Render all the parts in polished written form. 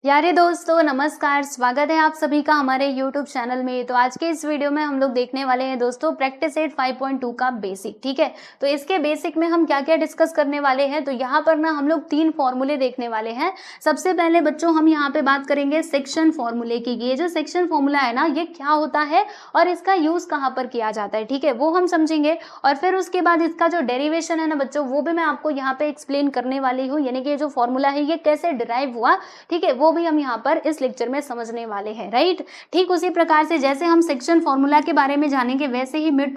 प्यारे दोस्तों नमस्कार, स्वागत है आप सभी का हमारे YouTube चैनल में। तो आज के इस वीडियो में हम लोग देखने वाले हैं दोस्तों प्रैक्टिस सेट 5.2 का बेसिक। ठीक है, तो इसके बेसिक में हम क्या क्या डिस्कस करने वाले हैं, तो यहाँ पर ना हम लोग 3 फॉर्मूले देखने वाले हैं। सबसे पहले बच्चों हम यहाँ पे बात करेंगे सेक्शन फॉर्मूले की। ये जो सेक्शन फॉर्मूला है ना, ये क्या होता है और इसका यूज कहाँ पर किया जाता है, ठीक है, वो हम समझेंगे। और फिर उसके बाद इसका जो डेरिवेशन है ना बच्चों, वो भी मैं आपको यहाँ पे एक्सप्लेन करने वाली हूँ, यानी कि ये जो फॉर्मूला है ये कैसे डिराइव हुआ, ठीक है, वो भी हम यहाँ पर इस लेक्चर में समझने वाले हैं। राइट, ठीक उसी प्रकार से जैसे हम सेक्शन फॉर्मूला के बारे में जानेंगे, वैसे ही मिड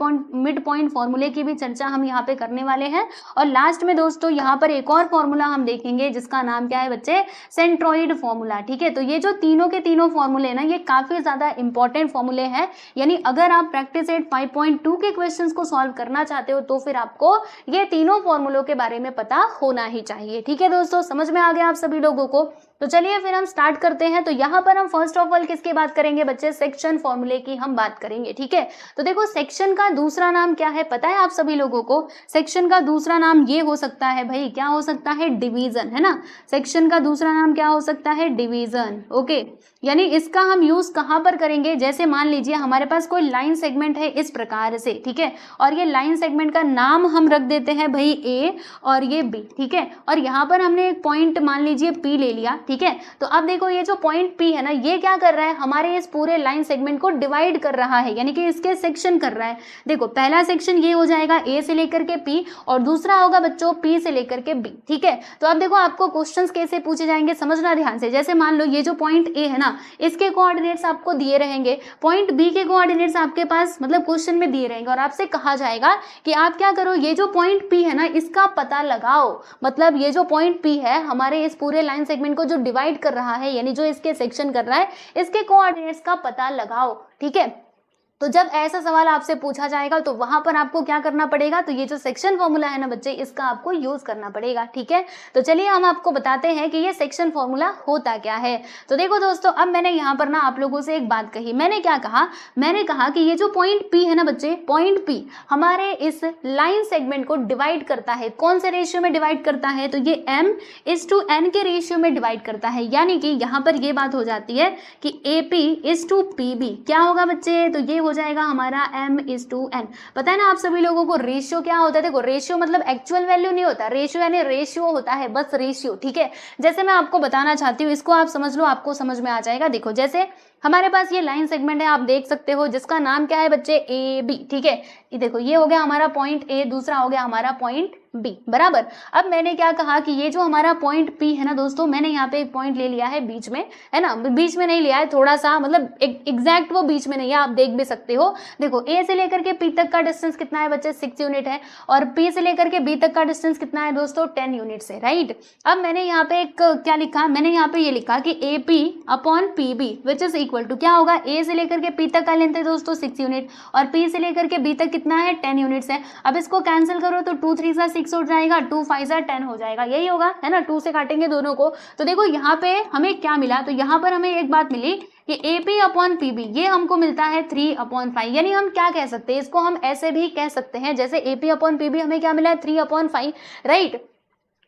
पॉइंट फॉर्मूले की भी चर्चा हम यहाँ पे करने वाले हैं। और लास्ट में दोस्तों यहाँ पर एक और फॉर्मूला हम देखेंगे जिसका नाम क्या है बच्चे, सेंट्रोइड फॉर्मूला। ठीक है, तो ये जो तीनों के तीनों फॉर्मूले ना, ये काफी ज्यादा इंपॉर्टेंट फॉर्मूले हैं। यानी अगर आप प्रैक्टिस सेट 5.2 के क्वेश्चंस को सॉल्व करना चाहते हो तो फिर आपको ये तीनों फॉर्मूलों के बारे में पता होना ही चाहिए। ठीक है दोस्तों, समझ में आ गया आप सभी लोगों को? तो चलिए फिर हम स्टार्ट करते हैं। तो यहाँ पर हम फर्स्ट ऑफ ऑल किसकी बात करेंगे बच्चे, सेक्शन फॉर्मूले की हम बात करेंगे। ठीक है, तो देखो सेक्शन का दूसरा नाम क्या है पता है आप सभी लोगों को? सेक्शन का दूसरा नाम ये हो सकता है भाई, क्या हो सकता है, डिवीजन, है ना। सेक्शन का दूसरा नाम क्या हो सकता है, डिवीजन। ओके, यानी इसका हम यूज कहाँ पर करेंगे, जैसे मान लीजिए हमारे पास कोई लाइन सेगमेंट है इस प्रकार से, ठीक है, और ये लाइन सेगमेंट का नाम हम रख देते हैं भाई ए और ये बी। ठीक है, और यहाँ पर हमने एक पॉइंट मान लीजिए पी ले लिया। ठीक है, तो अब देखो ये जो पॉइंट पी है ना, ये क्या कर रहा है, हमारे इस पूरे लाइन सेगमेंट को डिवाइड कर रहा है, यानी कि इसके सेक्शन कर रहा है। देखो पहला सेक्शन ये हो जाएगा ए से लेकर के पी, और दूसरा होगा बच्चों पी से लेकर के बी। ठीक है, तो अब देखो आपको क्वेश्चंस कैसे पूछे जाएंगे, समझना ध्यान से। जैसे मान लो ये जो पॉइंट ए है ना, इसके कोऑर्डिनेट्स आपको दिए रहेंगे, पॉइंट बी के कोऑर्डिनेट्स आपके पास मतलब क्वेश्चन में दिए रहेंगे, और आपसे कहा जाएगा कि आप क्या करो, ये जो पॉइंट पी है ना, इसका पता लगाओ। मतलब ये जो पॉइंट पी है हमारे इस पूरे लाइन सेगमेंट को जो डिवाइड कर रहा है, यानी जो इसके सेक्शन कर रहा है, इसके कोऑर्डिनेट्स का पता लगाओ। ठीक है, तो जब ऐसा सवाल आपसे पूछा जाएगा तो वहां पर आपको क्या करना पड़ेगा, तो ये जो सेक्शन फॉर्मूला है ना बच्चे, इसका आपको यूज करना पड़ेगा। ठीक है, तो चलिए हम आपको बताते हैं कि ये सेक्शन फॉर्मूला होता क्या है। तो देखो दोस्तों, अब मैंने यहाँ पर ना आप लोगों से एक बात कही, मैंने क्या कहा, मैंने कहा कि ये जो पॉइंट पी है ना बच्चे, पॉइंट पी हमारे इस लाइन सेगमेंट को डिवाइड करता है। कौन से रेशियो में डिवाइड करता है, तो ये m/n के रेशियो में डिवाइड करता है। यानी कि यहाँ पर ये बात हो जाती है कि AP/PB क्या होगा बच्चे, तो ये हो जाएगा हमारा m/n। पता है ना आप सभी लोगों को रेशियो क्या होता है? देखो रेशियो मतलब एक्चुअल वैल्यू नहीं होता, रेशियो यानी रेशियो होता है, बस रेशियो। ठीक है, जैसे मैं आपको बताना चाहती हूँ, इसको आप समझ लो, आपको समझ में आ जाएगा। देखो जैसे हमारे पास ये लाइन सेगमेंट है, आप देख सकते हो, जिसका नाम क्या है बच्चे, ए बी। ठीक है, ये देखो ये हो गया हमारा पॉइंट ए, दूसरा हो गया हमारा पॉइंट बी, बराबर। अब मैंने क्या कहा कि ये जो हमारा पॉइंट पी है ना दोस्तों, मैंने यहाँ पे एक पॉइंट ले लिया है बीच में, है ना, बीच में नहीं लिया है, थोड़ा सा मतलब एग्जैक्ट वो बीच में नहीं है, आप देख भी सकते हो। देखो ए से लेकर के पी तक का डिस्टेंस कितना है बच्चे, 6 यूनिट है, और पी से लेकर के बी तक का डिस्टेंस कितना है दोस्तों, 10 यूनिट्स है। राइट, अब मैंने यहाँ पे एक क्या लिखा, मैंने यहाँ पे ये लिखा कि A P upon P B which is equal to क्या होगा, ए से लेकर के पी तक का लेंथ है दोस्तों 6 यूनिट, और पी से लेकर के बी तक कितना है, 10 यूनिट्स है। अब इसको कैंसिल करो तो 2 3 सा 6 उठ जाएगा, 2 5 सा 10 हो जाएगा, यही होगा, है ना, 2 से काटेंगे दोनों को। तो देखो यहाँ पे हमें क्या मिला, तो यहाँ पर हमें एक बात मिली कि AP अपॉन PB ये हमको मिलता है 3/5। यानी हम क्या कह सकते हैं, इसको हम ऐसे भी कह सकते हैं, जैसे AP अपॉन PB हमें क्या मिला है, 3/5। राइट,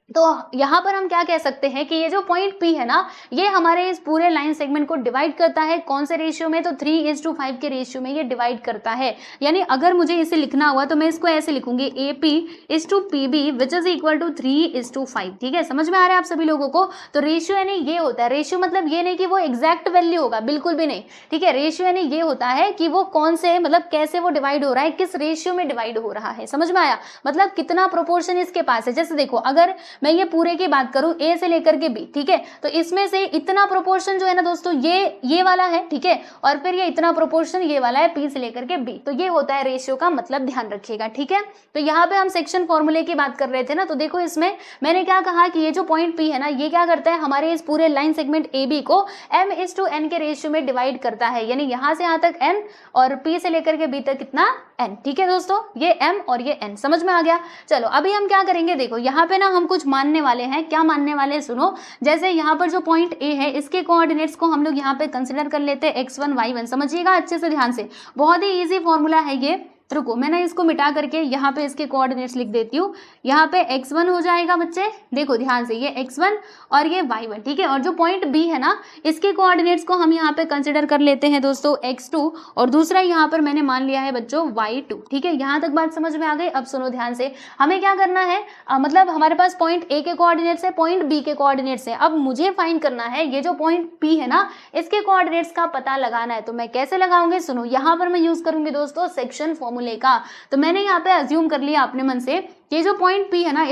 तो यहाँ पर हम क्या कह सकते हैं कि ये जो पॉइंट P है ना, ये हमारे इस पूरे लाइन सेगमेंट को डिवाइड करता है। कौन से रेशियो में, तो 3:5 के रेशियो में ये डिवाइड करता है। यानी अगर मुझे इसे लिखना हुआ तो मैं इसको ऐसे लिखूंगी, AP/PB which is equal to 3:5। ठीक है, समझ में आ रहा है आप सभी लोगों को? तो रेशियो यानी ये होता है, रेशियो मतलब ये नहीं कि वो एग्जैक्ट वैल्यू होगा, बिल्कुल भी नहीं। ठीक है, रेशियो यानी ये होता है कि वो कौन से मतलब कैसे वो डिवाइड हो रहा है, किस रेशियो में डिवाइड हो रहा है, समझ में आया, मतलब कितना प्रोपोर्शन इसके पास है। जैसे देखो अगर मैं ये पूरे की बात करूं ए से लेकर के बी, ठीक है, तो इसमें से इतना प्रोपोर्शन जो है ना दोस्तों, ये वाला है, ठीक है, और फिर ये इतना प्रोपोर्शन ये वाला है पी से लेकर के बी। तो ये होता है रेशियो का मतलब, ध्यान रखिएगा। ठीक है, तो यहाँ पे हम सेक्शन फॉर्मूले की बात कर रहे थे ना, तो देखो इसमें मैंने क्या कहा कि ये जो पॉइंट पी है ना, ये क्या करता है, हमारे इस पूरे लाइन सेगमेंट ए बी को m/n के रेशियो में डिवाइड करता है। यानी यहाँ से यहाँ तक n और p से लेकर के b तक कितना, n। ठीक है दोस्तों, ये m और ये n, समझ में आ गया। चलो अभी हम क्या करेंगे, देखो यहाँ पे ना हम कुछ मानने वाले हैं। क्या मानने वाले हैं, सुनो। जैसे यहाँ पर जो पॉइंट ए है, इसके कोऑर्डिनेट्स को हम लोग यहाँ पे कंसिडर कर लेते हैं x1 y1। समझिएगा अच्छे से ध्यान से, बहुत ही इजी फॉर्मूला है ये। तो रुको मैंने इसको मिटा करके यहाँ पे इसके कोऑर्डिनेट्स लिख देती हूँ। यहाँ पे x1 हो जाएगा बच्चे, देखो ध्यान से, ये x1 और ये y1, ठीक है। और जो पॉइंट B है ना, इसके कोऑर्डिनेट्स को हम यहाँ पे कंसिडर कर लेते हैं दोस्तों x2, और दूसरा यहाँ पर मैंने मान लिया है बच्चों y2, ठीक है। यहाँ तक बात समझ में आ गई। अब सुनो ध्यान से, हमें क्या करना है, मतलब हमारे पास पॉइंट A के कोऑर्डिनेट्स है, पॉइंट B के कोऑर्डिनेट्स है। अब मुझे फाइंड करना है ये जो पॉइंट P है ना, इसके कोऑर्डिनेट्स का पता लगाना है। तो मैं कैसे लगाऊंगी, सुनो, यहाँ पर मैं यूज करूंगी दोस्तों सेक्शन फॉर्मूले का। तो मैंने यहाँ पे अज्यूम कर लिया अपने मन से, ये जो पॉइंट P है ना,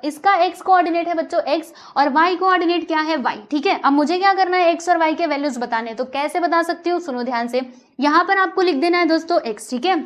इसका x कोऑर्डिनेट है बच्चों x, और y कोऑर्डिनेट क्या है y, ठीक है। अब मुझे क्या करना है, x और y के वैल्यूज बताने। तो कैसे बता सकती हूँ, सुनो ध्यान से, यहाँ पर आपको लिख देना है दोस्तों x, ठीक है,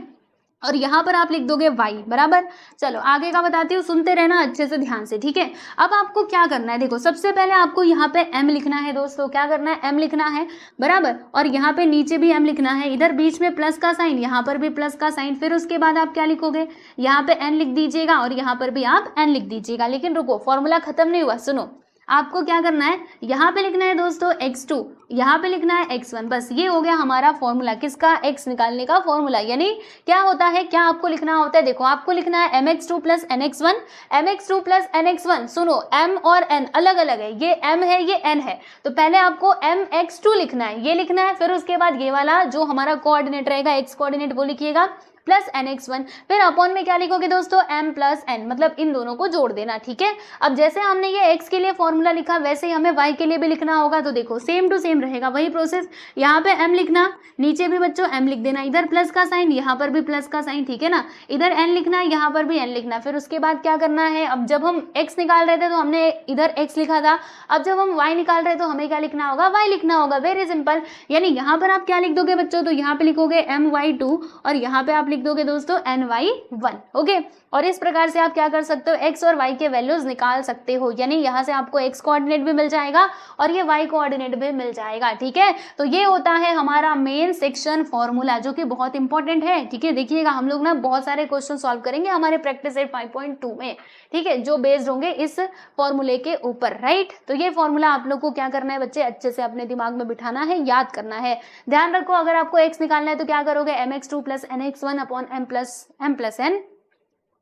और यहाँ पर आप लिख दोगे y, बराबर। चलो आगे का बताती हूँ, सुनते रहना अच्छे से ध्यान से, ठीक है। अब आपको क्या करना है, देखो सबसे पहले आपको यहाँ पे m लिखना है दोस्तों, क्या करना है, m लिखना है, बराबर। और यहाँ पे नीचे भी m लिखना है, इधर बीच में प्लस का साइन, यहाँ पर भी प्लस का साइन। फिर उसके बाद आप क्या लिखोगे, यहाँ पे n लिख दीजिएगा और यहाँ पर भी आप n लिख दीजिएगा। लेकिन रुको, फॉर्मूला खत्म नहीं हुआ, सुनो, आपको क्या करना है, यहाँ पे लिखना है दोस्तों x2, यहाँ पे लिखना है x1, बस ये हो गया हमारा फॉर्मूला, किसका, x निकालने का फॉर्मूला। यानी क्या होता है, क्या आपको लिखना होता है, देखो आपको लिखना है mx2 plus nx1, mx2 plus nx1। सुनो, m और n अलग अलग है, ये m है ये n है, तो पहले आपको mx2 लिखना है, ये लिखना है। फिर उसके बाद ये वाला जो हमारा कोऑर्डिनेट रहेगा, x कोऑर्डिनेट, वो लिखिएगा, प्लस nx1। फिर अपॉन में क्या लिखोगे दोस्तों, m प्लस n, मतलब इन दोनों को जोड़ देना, ठीक है। अब जैसे हमने ये x के लिए फॉर्मूला लिखा, वैसे ही हमें y के लिए भी लिखना होगा। तो देखो सेम टू सेम रहेगा, वही प्रोसेस। यहाँ पे m लिखना, नीचे भी बच्चों m लिख देना, इधर प्लस का साइन, यहाँ पर भी प्लस का साइन, ठीक है ना। इधर n लिखना, यहाँ पर भी n लिखना। फिर उसके बाद क्या करना है, अब जब हम x निकाल रहे थे तो हमने इधर x लिखा था, अब जब हम y निकाल रहे तो हमें क्या लिखना होगा, y लिखना होगा। Very simple. यानी यहाँ पर आप क्या लिख दोगे बच्चों, तो यहाँ पे लिखोगे my2 और यहाँ पे आप लिख दोगे दोस्तों ny1, ओके। और इस प्रकार से आप क्या कर सकते हो, x और y के वैल्यूज निकाल सकते हो। यानी यहाँ से आपको x कोऑर्डिनेट भी मिल जाएगा और ये y कोऑर्डिनेट भी मिल जाएगा, ठीक है। तो ये होता है हमारा मेन सेक्शन फॉर्मूला, जो कि बहुत इंपॉर्टेंट है, ठीक है। देखिएगा हम लोग ना बहुत सारे क्वेश्चन सॉल्व करेंगे हमारे प्रैक्टिस सेट 5.2 में, ठीक है, जो बेस्ड होंगे इस फॉर्मूले के ऊपर, राइट। तो ये फॉर्मूला आप लोग को क्या करना है बच्चे, अच्छे से अपने दिमाग में बिठाना है, याद करना है। ध्यान रखो, अगर आपको x निकालना है तो क्या करोगे, mx2 plus nx1 upon m plus n,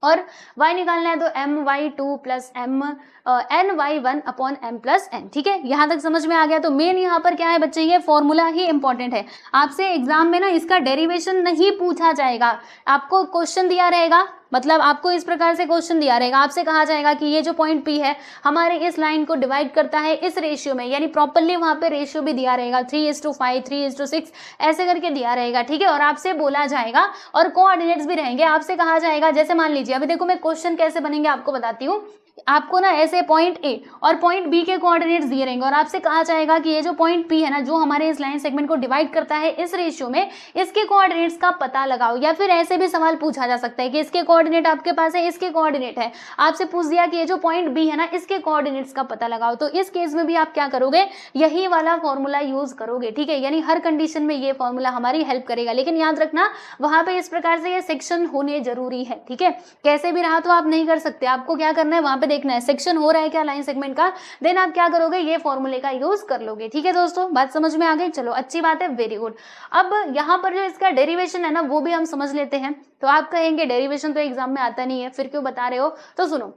और y निकालना है तो my2 plus ny1 upon m plus n, ठीक है। यहाँ तक समझ में आ गया। तो मेन यहाँ पर क्या है बच्चे, ये फॉर्मूला ही इंपॉर्टेंट है। आपसे एग्जाम में ना इसका डेरिवेशन नहीं पूछा जाएगा, आपको क्वेश्चन दिया रहेगा, मतलब आपको इस प्रकार से क्वेश्चन दिया रहेगा, आपसे कहा जाएगा कि ये जो पॉइंट P है हमारे इस लाइन को डिवाइड करता है इस रेशियो में, यानी प्रॉपर्ली वहां पे रेशियो भी दिया रहेगा 3:5, 3:6 ऐसे करके दिया रहेगा, ठीक है। और आपसे बोला जाएगा और कोऑर्डिनेट्स भी रहेंगे, आपसे कहा जाएगा, जैसे मान लीजिए अभी देखो मैं क्वेश्चन कैसे बनेंगे आपको बताती हूँ। आपको ना ऐसे पॉइंट A और पॉइंट B के कोऑर्डिनेट्स दिए रहेंगे और आपसे कहा जाएगा कि ये जो पॉइंट P है ना, जो हमारे इस लाइन सेगमेंट को डिवाइड करता है इस रेशियो में, इसके कोऑर्डिनेट्स का पता लगाओ। या फिर ऐसे भी सवाल पूछा जा सकता है कि इसके कोऑर्डिनेट आपके पास है, इसके कोऑर्डिनेट है, आपसे पूछ दिया कि ये जो पॉइंट B है ना, इसके कोऑर्डिनेट्स का पता लगाओ। तो इस केस में भी आप क्या करोगे, यही वाला फॉर्मूला यूज करोगे, ठीक है। यानी हर कंडीशन में ये फॉर्मूला हमारी हेल्प करेगा। लेकिन याद रखना वहां पे इस प्रकार से ये सेक्शन होने जरूरी है, ठीक है। कैसे भी रहा तो आप नहीं कर सकते, आपको क्या करना है, वहां पे देखना है सेक्शन हो रहा है क्या लाइन सेगमेंट का, देन आप क्या करोगे, ये फॉर्मूले का यूज कर लोगे, ठीक है दोस्तों। बात समझ में आ गई, चलो अच्छी बात है, वेरी गुड। अब यहाँ पर जो इसका डेरिवेशन है ना, वो भी हम समझ लेते हैं। तो आप कहेंगे डेरिवेशन तो एग्जाम में आता नहीं है, फिर क्यों बता रहे हो, तो सुनो,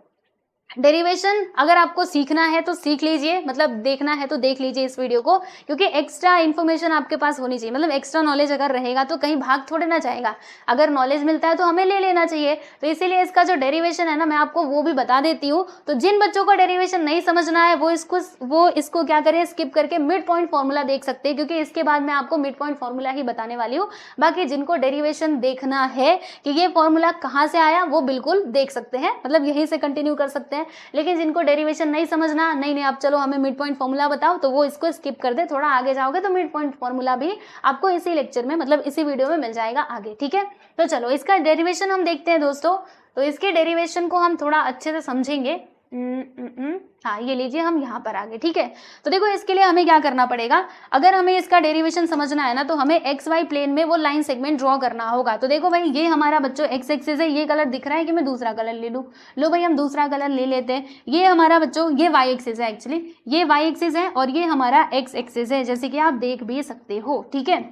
डेरिवेशन अगर आपको सीखना है तो सीख लीजिए, मतलब देखना है तो देख लीजिए इस वीडियो को, क्योंकि एक्स्ट्रा इन्फॉर्मेशन आपके पास होनी चाहिए। मतलब एक्स्ट्रा नॉलेज अगर रहेगा तो कहीं भाग थोड़े ना जाएगा, अगर नॉलेज मिलता है तो हमें ले लेना चाहिए। तो इसीलिए इसका जो डेरिवेशन है ना, मैं आपको वो भी बता देती हूँ। तो जिन बच्चों को डेरिवेशन नहीं समझना है वो इसको क्या करें, स्किप करके मिड पॉइंट फॉर्मूला देख सकते हैं, क्योंकि इसके बाद मैं आपको मिड पॉइंट फॉर्मूला ही बताने वाली हूँ। बाकी जिनको डेरिवेशन देखना है कि ये फॉर्मूला कहाँ से आया, वो बिल्कुल देख सकते हैं, मतलब यहीं से कंटिन्यू कर सकते हैं। लेकिन जिनको डेरिवेशन नहीं समझना, नहीं आप चलो हमें मिड पॉइंट फॉर्मूला बताओ, तो वो इसको स्किप कर दे, थोड़ा आगे जाओगे तो मिड पॉइंट फॉर्मूला भी आपको इसी लेक्चर में, मतलब इसी वीडियो में मिल जाएगा आगे, ठीक है। तो चलो इसका डेरिवेशन हम देखते हैं दोस्तों। तो इसके डेरिवेशन को हम थोड़ा अच्छे से समझेंगे। हाँ, ये लीजिए, हम यहाँ पर आ गए, ठीक है। तो देखो इसके लिए हमें क्या करना पड़ेगा, अगर हमें इसका डेरिवेशन समझना है ना, तो हमें एक्स वाई प्लेन में वो लाइन सेगमेंट ड्रॉ करना होगा। तो देखो भाई, ये हमारा बच्चों एक्स एक्सिस है, ये कलर दिख रहा है कि मैं दूसरा कलर ले लूँ, लो भाई हम दूसरा कलर ले लेते हैं। ये हमारा बच्चों ये वाई एक्सिस है, एक्चुअली ये वाई एक्सिस है और ये हमारा एक्स एक्सिस है, जैसे कि आप देख भी सकते हो, ठीक है।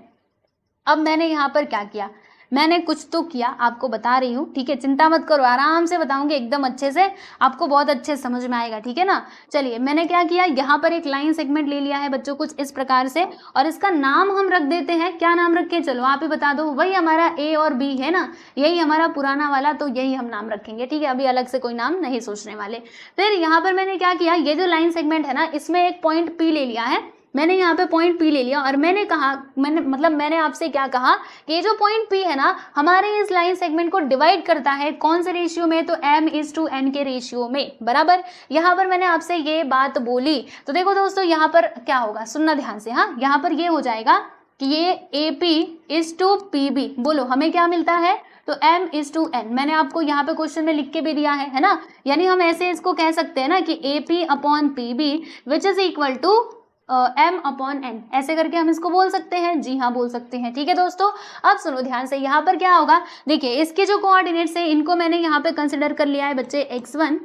अब मैंने यहाँ पर क्या किया, मैंने कुछ तो किया, आपको बता रही हूँ, ठीक है, चिंता मत करो, आराम से बताऊंगी एकदम अच्छे से, आपको बहुत अच्छे से समझ में आएगा, ठीक है ना। चलिए मैंने क्या किया, यहाँ पर एक लाइन सेगमेंट ले लिया है बच्चों कुछ इस प्रकार से, और इसका नाम हम रख देते हैं, क्या नाम रखें, चलो आप ही बता दो, वही हमारा ए और बी है ना, यही हमारा पुराना वाला, तो यही हम नाम रखेंगे, ठीक है, अभी अलग से कोई नाम नहीं सोचने वाले। फिर यहाँ पर मैंने क्या किया, ये जो लाइन सेगमेंट है ना, इसमें एक पॉइंट पी ले लिया है, मैंने यहाँ पे पॉइंट पी ले लिया, और मैंने कहा, मैंने आपसे क्या कहा कि ये जो पॉइंट पी है ना, हमारे इस लाइन सेगमेंट को डिवाइड करता है कौन से रेशियो में, तो m/n के रेशियो में, बराबर। यहाँ पर मैंने आपसे ये बात बोली, तो देखो दोस्तों यहाँ पर क्या होगा, सुनना ध्यान से, हाँ, यहाँ पर ये हो जाएगा कि ये AP/PB, बोलो हमें क्या मिलता है, तो m/n, मैंने आपको यहाँ पे क्वेश्चन में लिख के भी दिया है ना, यानी हम ऐसे इसको कह सकते हैं ना कि AP/PB which is equal to m/n, ऐसे करके हम इसको बोल सकते हैं, जी हाँ बोल सकते हैं, ठीक है दोस्तों। अब सुनो ध्यान से, यहाँ पर क्या होगा, देखिए इसके जो कोऑर्डिनेट्स है इनको मैंने यहाँ पे कंसिडर कर लिया है बच्चे x1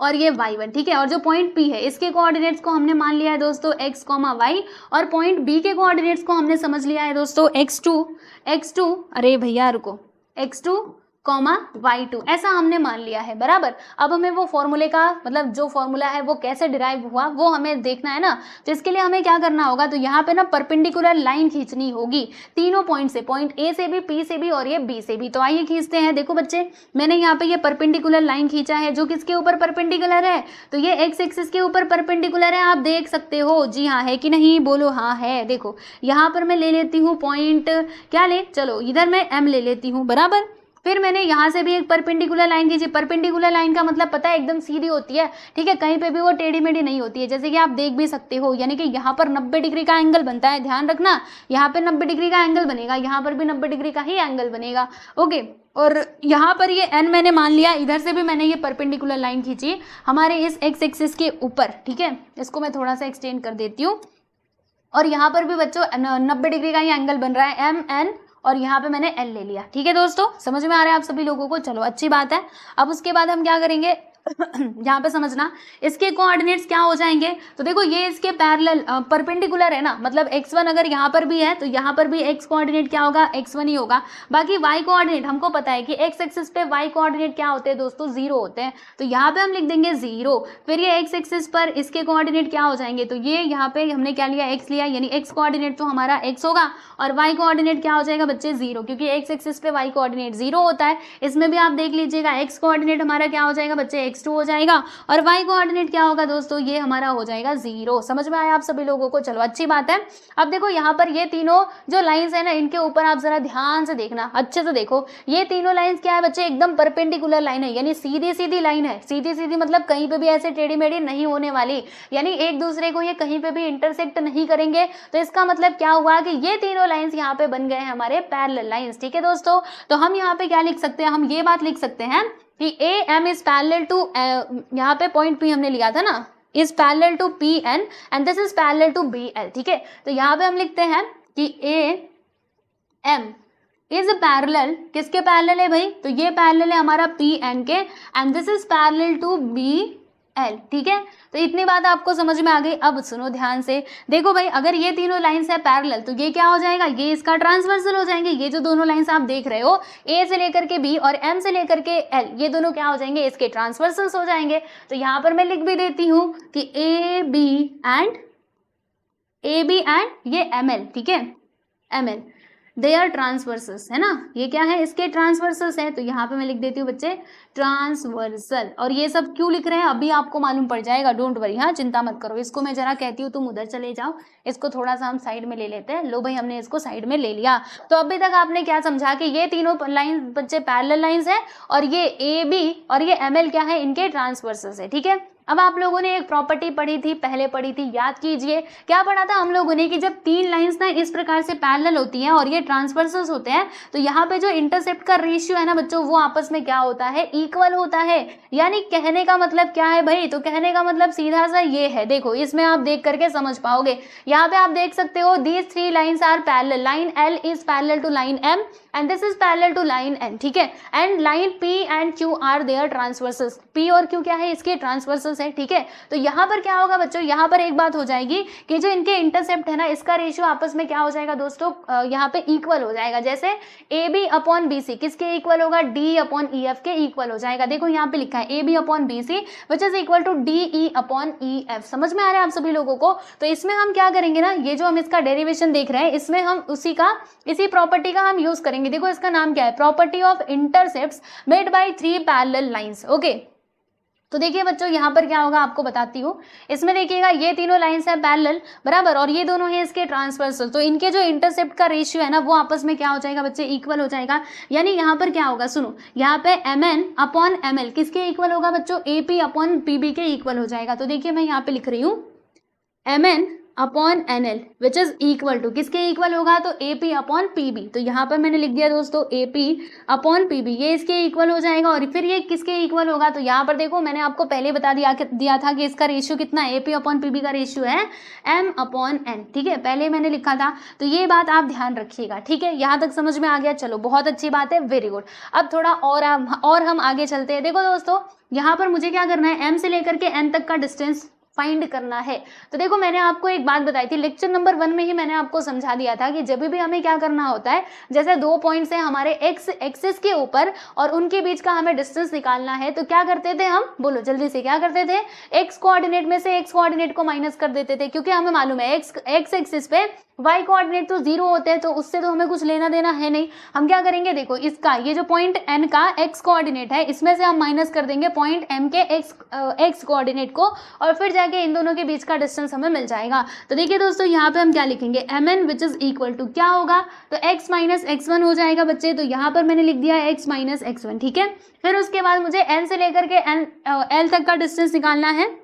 और ये y1, ठीक है, और जो पॉइंट P है इसके कोऑर्डिनेट्स को हमने मान लिया है दोस्तों x, y, और पॉइंट B के कोऑर्डिनेट्स को हमने समझ लिया है दोस्तों x2, अरे भैया रुको, x2, y2, ऐसा हमने मान लिया है, बराबर। अब हमें वो फॉर्मूले का मतलब जो फॉर्मूला है वो कैसे डिराइव हुआ वो हमें देखना है ना, तो इसके लिए हमें क्या करना होगा, तो यहाँ पे ना परपेंडिकुलर लाइन खींचनी होगी तीनों पॉइंट से, पॉइंट A से भी, P से भी और ये B से भी। तो आइए खींचते हैं। देखो बच्चे, मैंने यहाँ पे ये परपेंडिकुलर लाइन खींचा है जो किसके ऊपर परपेंडिकुलर है, तो ये x एक्सिस के ऊपर परपेंडिकुलर है, आप देख सकते हो, जी हाँ है कि नहीं, बोलो हाँ है। देखो यहाँ पर मैं ले लेती हूँ पॉइंट, क्या ले, चलो इधर मैं M ले लेती हूँ, बराबर। फिर मैंने यहाँ से भी एक परपेंडिकुलर लाइन खींची, परपेंडिकुलर लाइन का मतलब पता है एकदम सीधी होती है, ठीक है, कहीं पे भी वो टेढ़ी मेढ़ी नहीं होती है, जैसे कि आप देख भी सकते हो, यानी कि यहाँ पर 90 डिग्री का एंगल बनता है, ध्यान रखना, यहाँ पे 90 डिग्री का एंगल बनेगा, यहाँ पर भी 90 डिग्री का ही एंगल बनेगा, ओके। और यहाँ पर ये n मैंने मान लिया, इधर से भी मैंने ये परपेंडिकुलर लाइन खींची हमारे इस x एक्सिस के ऊपर, ठीक है, इसको मैं थोड़ा सा एक्सटेंड कर देती हूँ, और यहाँ पर भी बच्चों 90 डिग्री का ही एंगल बन रहा है MN, और यहाँ पे मैंने L ले लिया, ठीक है दोस्तों, समझ में आ रहा है आप सभी लोगों को, चलो अच्छी बात है। अब उसके बाद हम क्या करेंगे, यहाँ पे समझना, इसके कोऑर्डिनेट्स क्या हो जाएंगे, तो देखो ये इसके पैरेलल परपेंडिकुलर है ना, मतलब x1 अगर यहाँ पर भी है तो यहाँ पर भी x कोऑर्डिनेट क्या होगा, x1 ही होगा। बाकी y कोऑर्डिनेट हमको पता है कि x एक्सिस पे y कोऑर्डिनेट क्या होते हैं दोस्तों, 0 होते हैं, तो यहाँ पे हम लिख देंगे 0। फिर ये x एक्सिस पर इसके कोऑर्डिनेट क्या हो जाएंगे, तो ये यहाँ पे हमने क्या लिया, x लिया, यानी x कोऑर्डिनेट तो हमारा x होगा, और y कोऑर्डिनेट क्या हो जाएगा बच्चे, 0, क्योंकि x एक्सिस पे y कोऑर्डिनेट 0 होता है। इसमें भी आप देख लीजिएगा, x कोऑर्डिनेट हमारा क्या हो जाएगा बच्चे, x2 हो जाएगा, और y कोऑर्डिनेट क्या होगा दोस्तों, ये हमारा हो जाएगा 0। समझ में आया आप सभी लोगों को, चलो अच्छी बात है। अब देखो यहाँ पर ये तीनों जो लाइंस है ना, इनके ऊपर आप जरा ध्यान से देखना, अच्छे से देखो, ये तीनों लाइंस क्या है बच्चे, एकदम परपेंडिकुलर लाइन है, यानी सीधी सीधी लाइन है, सीधी सीधी मतलब कहीं पे भी ऐसे टेढ़ी मेढ़ी नहीं होने वाली, यानी एक दूसरे को ये कहीं पे भी इंटरसेक्ट नहीं करेंगे। तो इसका मतलब क्या हुआ कि ये तीनों लाइंस यहाँ पे बन गए हैं हमारे पैरेलल लाइंस, ठीक है दोस्तों। तो हम यहाँ पे क्या लिख सकते हैं, हम ये बात लिख सकते हैं कि AM इज पैरेलल टू, यहाँ पे पॉइंट P हमने लिया था ना, is parallel to PN and this is parallel to BL, ठीक है। तो यहाँ पे हम लिखते हैं कि AM इज पैरेलल, किसके पैरेलल है भाई, तो ये पैरेलल है हमारा PN के, and this is parallel to BL, ठीक है। तो इतनी बात आपको समझ में आ गई। अब सुनो ध्यान से, देखो भाई, अगर ये तीनों लाइंस है पैरेलल तो ये क्या हो जाएगा, ये इसका ट्रांसवर्सल हो जाएंगे। ये जो दोनों लाइंस आप देख रहे हो, A से लेकर के B और M से लेकर के L, ये दोनों क्या हो जाएंगे, इसके ट्रांसवर्सल्स हो जाएंगे। तो यहाँ पर मैं लिख भी देती हूँ कि AB एंड ये ML, ठीक है, ML दे आर ट्रांसवर्सल्स, है ना, ये क्या है, इसके ट्रांसवर्सल्स है। तो यहाँ पे मैं लिख देती हूँ बच्चे ट्रांसवर्सल, और ये सब क्यों लिख रहे हैं अभी आपको मालूम पड़ जाएगा, डोंट वरी, हाँ चिंता मत करो। इसको मैं जरा कहती हूँ तुम उधर चले जाओ, इसको थोड़ा सा हम साइड में ले लेते हैं। लो भाई, हमने इसको साइड में ले लिया। तो अभी तक आपने क्या समझा कि ये तीनों लाइन बच्चे पैरेलल लाइंस है, और ये AB और ये ML क्या है, इनके ट्रांसवर्सल्स है, ठीक है। अब आप लोगों ने एक प्रॉपर्टी पढ़ी थी, पहले पढ़ी थी, याद कीजिए, क्या पढ़ा था हम लोगों ने कि जब तीन लाइंस ना इस प्रकार से पैरेलल होती हैं और ये ट्रांसवर्सल्स होते हैं, तो यहाँ पे जो इंटरसेप्ट का रेशियो है ना बच्चों, वो आपस में क्या होता है, इक्वल होता है। यानी कहने का मतलब क्या है भाई, तो कहने का मतलब सीधा सा ये है, देखो इसमें आप देख करके समझ पाओगे। यहाँ पे आप देख सकते हो, these three lines are parallel, line L is parallel to line M and this is parallel to line N, ठीक है। And line P and Q are their transversals, P और Q क्या है, इसके ट्रांसवर्सल्स है, ठीक है। तो यहाँ पर क्या होगा बच्चों, यहाँ पर एक बात हो जाएगी कि जो इनके इंटरसेप्ट है ना, इसका रेशियो आपस में क्या हो जाएगा दोस्तों, यहाँ पे इक्वल हो जाएगा। जैसे A B upon B C किसके इक्वल होगा, डी अपॉन ई एफ के इक्वल हो जाएगा। देखो यहाँ पे लिखा है A B upon B C which is equal to D E upon E F. समझ में आ रहा है आप सभी लोगों को। तो इसमें हम क्या करेंगे ना, ये जो हम इसका डेरिवेशन देख रहे हैं, इसमें हम इसी प्रॉपर्टी का हम यूज करेंगे। देखो इसका नाम क्या है, property of intercepts made by 3 parallel lines. Okay, तो देखिए बच्चों यहाँ पर क्या होगा आपको बताती हूँ। इसमें देखिएगा ये तीनों लाइंस है पैरेलल, बराबर, और ये दोनों है इसके ट्रांसवर्सल। तो इनके जो इंटरसेप्ट का रेशियो है ना, वो आपस में क्या हो जाएगा बच्चे, इक्वल हो जाएगा। यानी यहाँ पर क्या होगा, सुनो, यहाँ पे mn अपॉन ml किसके इक्वल होगा बच्चों, ap अपॉन pb के इक्वल हो जाएगा। तो देखिए मैं यहाँ पे लिख रही हूँ mn upon nl which is equal to किसके इक्वल होगा, तो ap अपॉन pb। तो यहाँ पर मैंने लिख दिया दोस्तों ap अपॉन pb, ये इसके इक्वल हो जाएगा। और फिर ये किसके इक्वल होगा, तो यहाँ पर देखो मैंने आपको पहले बता दिया था कि इसका रेशियो कितना है, ap अपॉन pb का रेशियो है m अपॉन n, ठीक है, पहले मैंने लिखा था। तो ये बात आप ध्यान रखिएगा, ठीक है। यहाँ तक समझ में आ गया, चलो बहुत अच्छी बात है, वेरी गुड। अब थोड़ा और हम आगे चलते हैं। देखो दोस्तों यहाँ पर मुझे क्या करना है, m से लेकर के n तक का डिस्टेंस फाइंड करना है। तो देखो मैंने आपको एक बात बताई थी, लेक्चर नंबर 1 में ही मैंने आपको समझा दिया था कि जब भी हमें क्या करना होता है, जैसे 2 पॉइंट्स हैं हमारे एक्स एक्सिस के ऊपर और उनके बीच का हमें डिस्टेंस निकालना है, तो क्या करते थे हम, बोलो जल्दी से, क्या करते थे, एक्स कोऑर्डिनेट में से एक्स कोऑर्डिनेट को माइनस कर देते थे, क्योंकि हमें मालूम है एक्स एक्सिस पे y कोऑर्डिनेट तो 0 होते हैं, तो उससे तो हमें कुछ लेना देना है नहीं। हम क्या करेंगे, देखो इसका ये जो पॉइंट n का x कोऑर्डिनेट है, इसमें से हम माइनस कर देंगे पॉइंट m के x कोऑर्डिनेट को, और फिर जाके इन दोनों के बीच का डिस्टेंस हमें मिल जाएगा। तो देखिए दोस्तों यहाँ पे हम क्या लिखेंगे, mn which is equal to क्या होगा, तो x माइनस x1 हो जाएगा बच्चे। तो यहाँ पर मैंने लिख दिया x माइनस x1, ठीक है। फिर उसके बाद मुझे n से लेकर के l तक का डिस्टेंस निकालना है।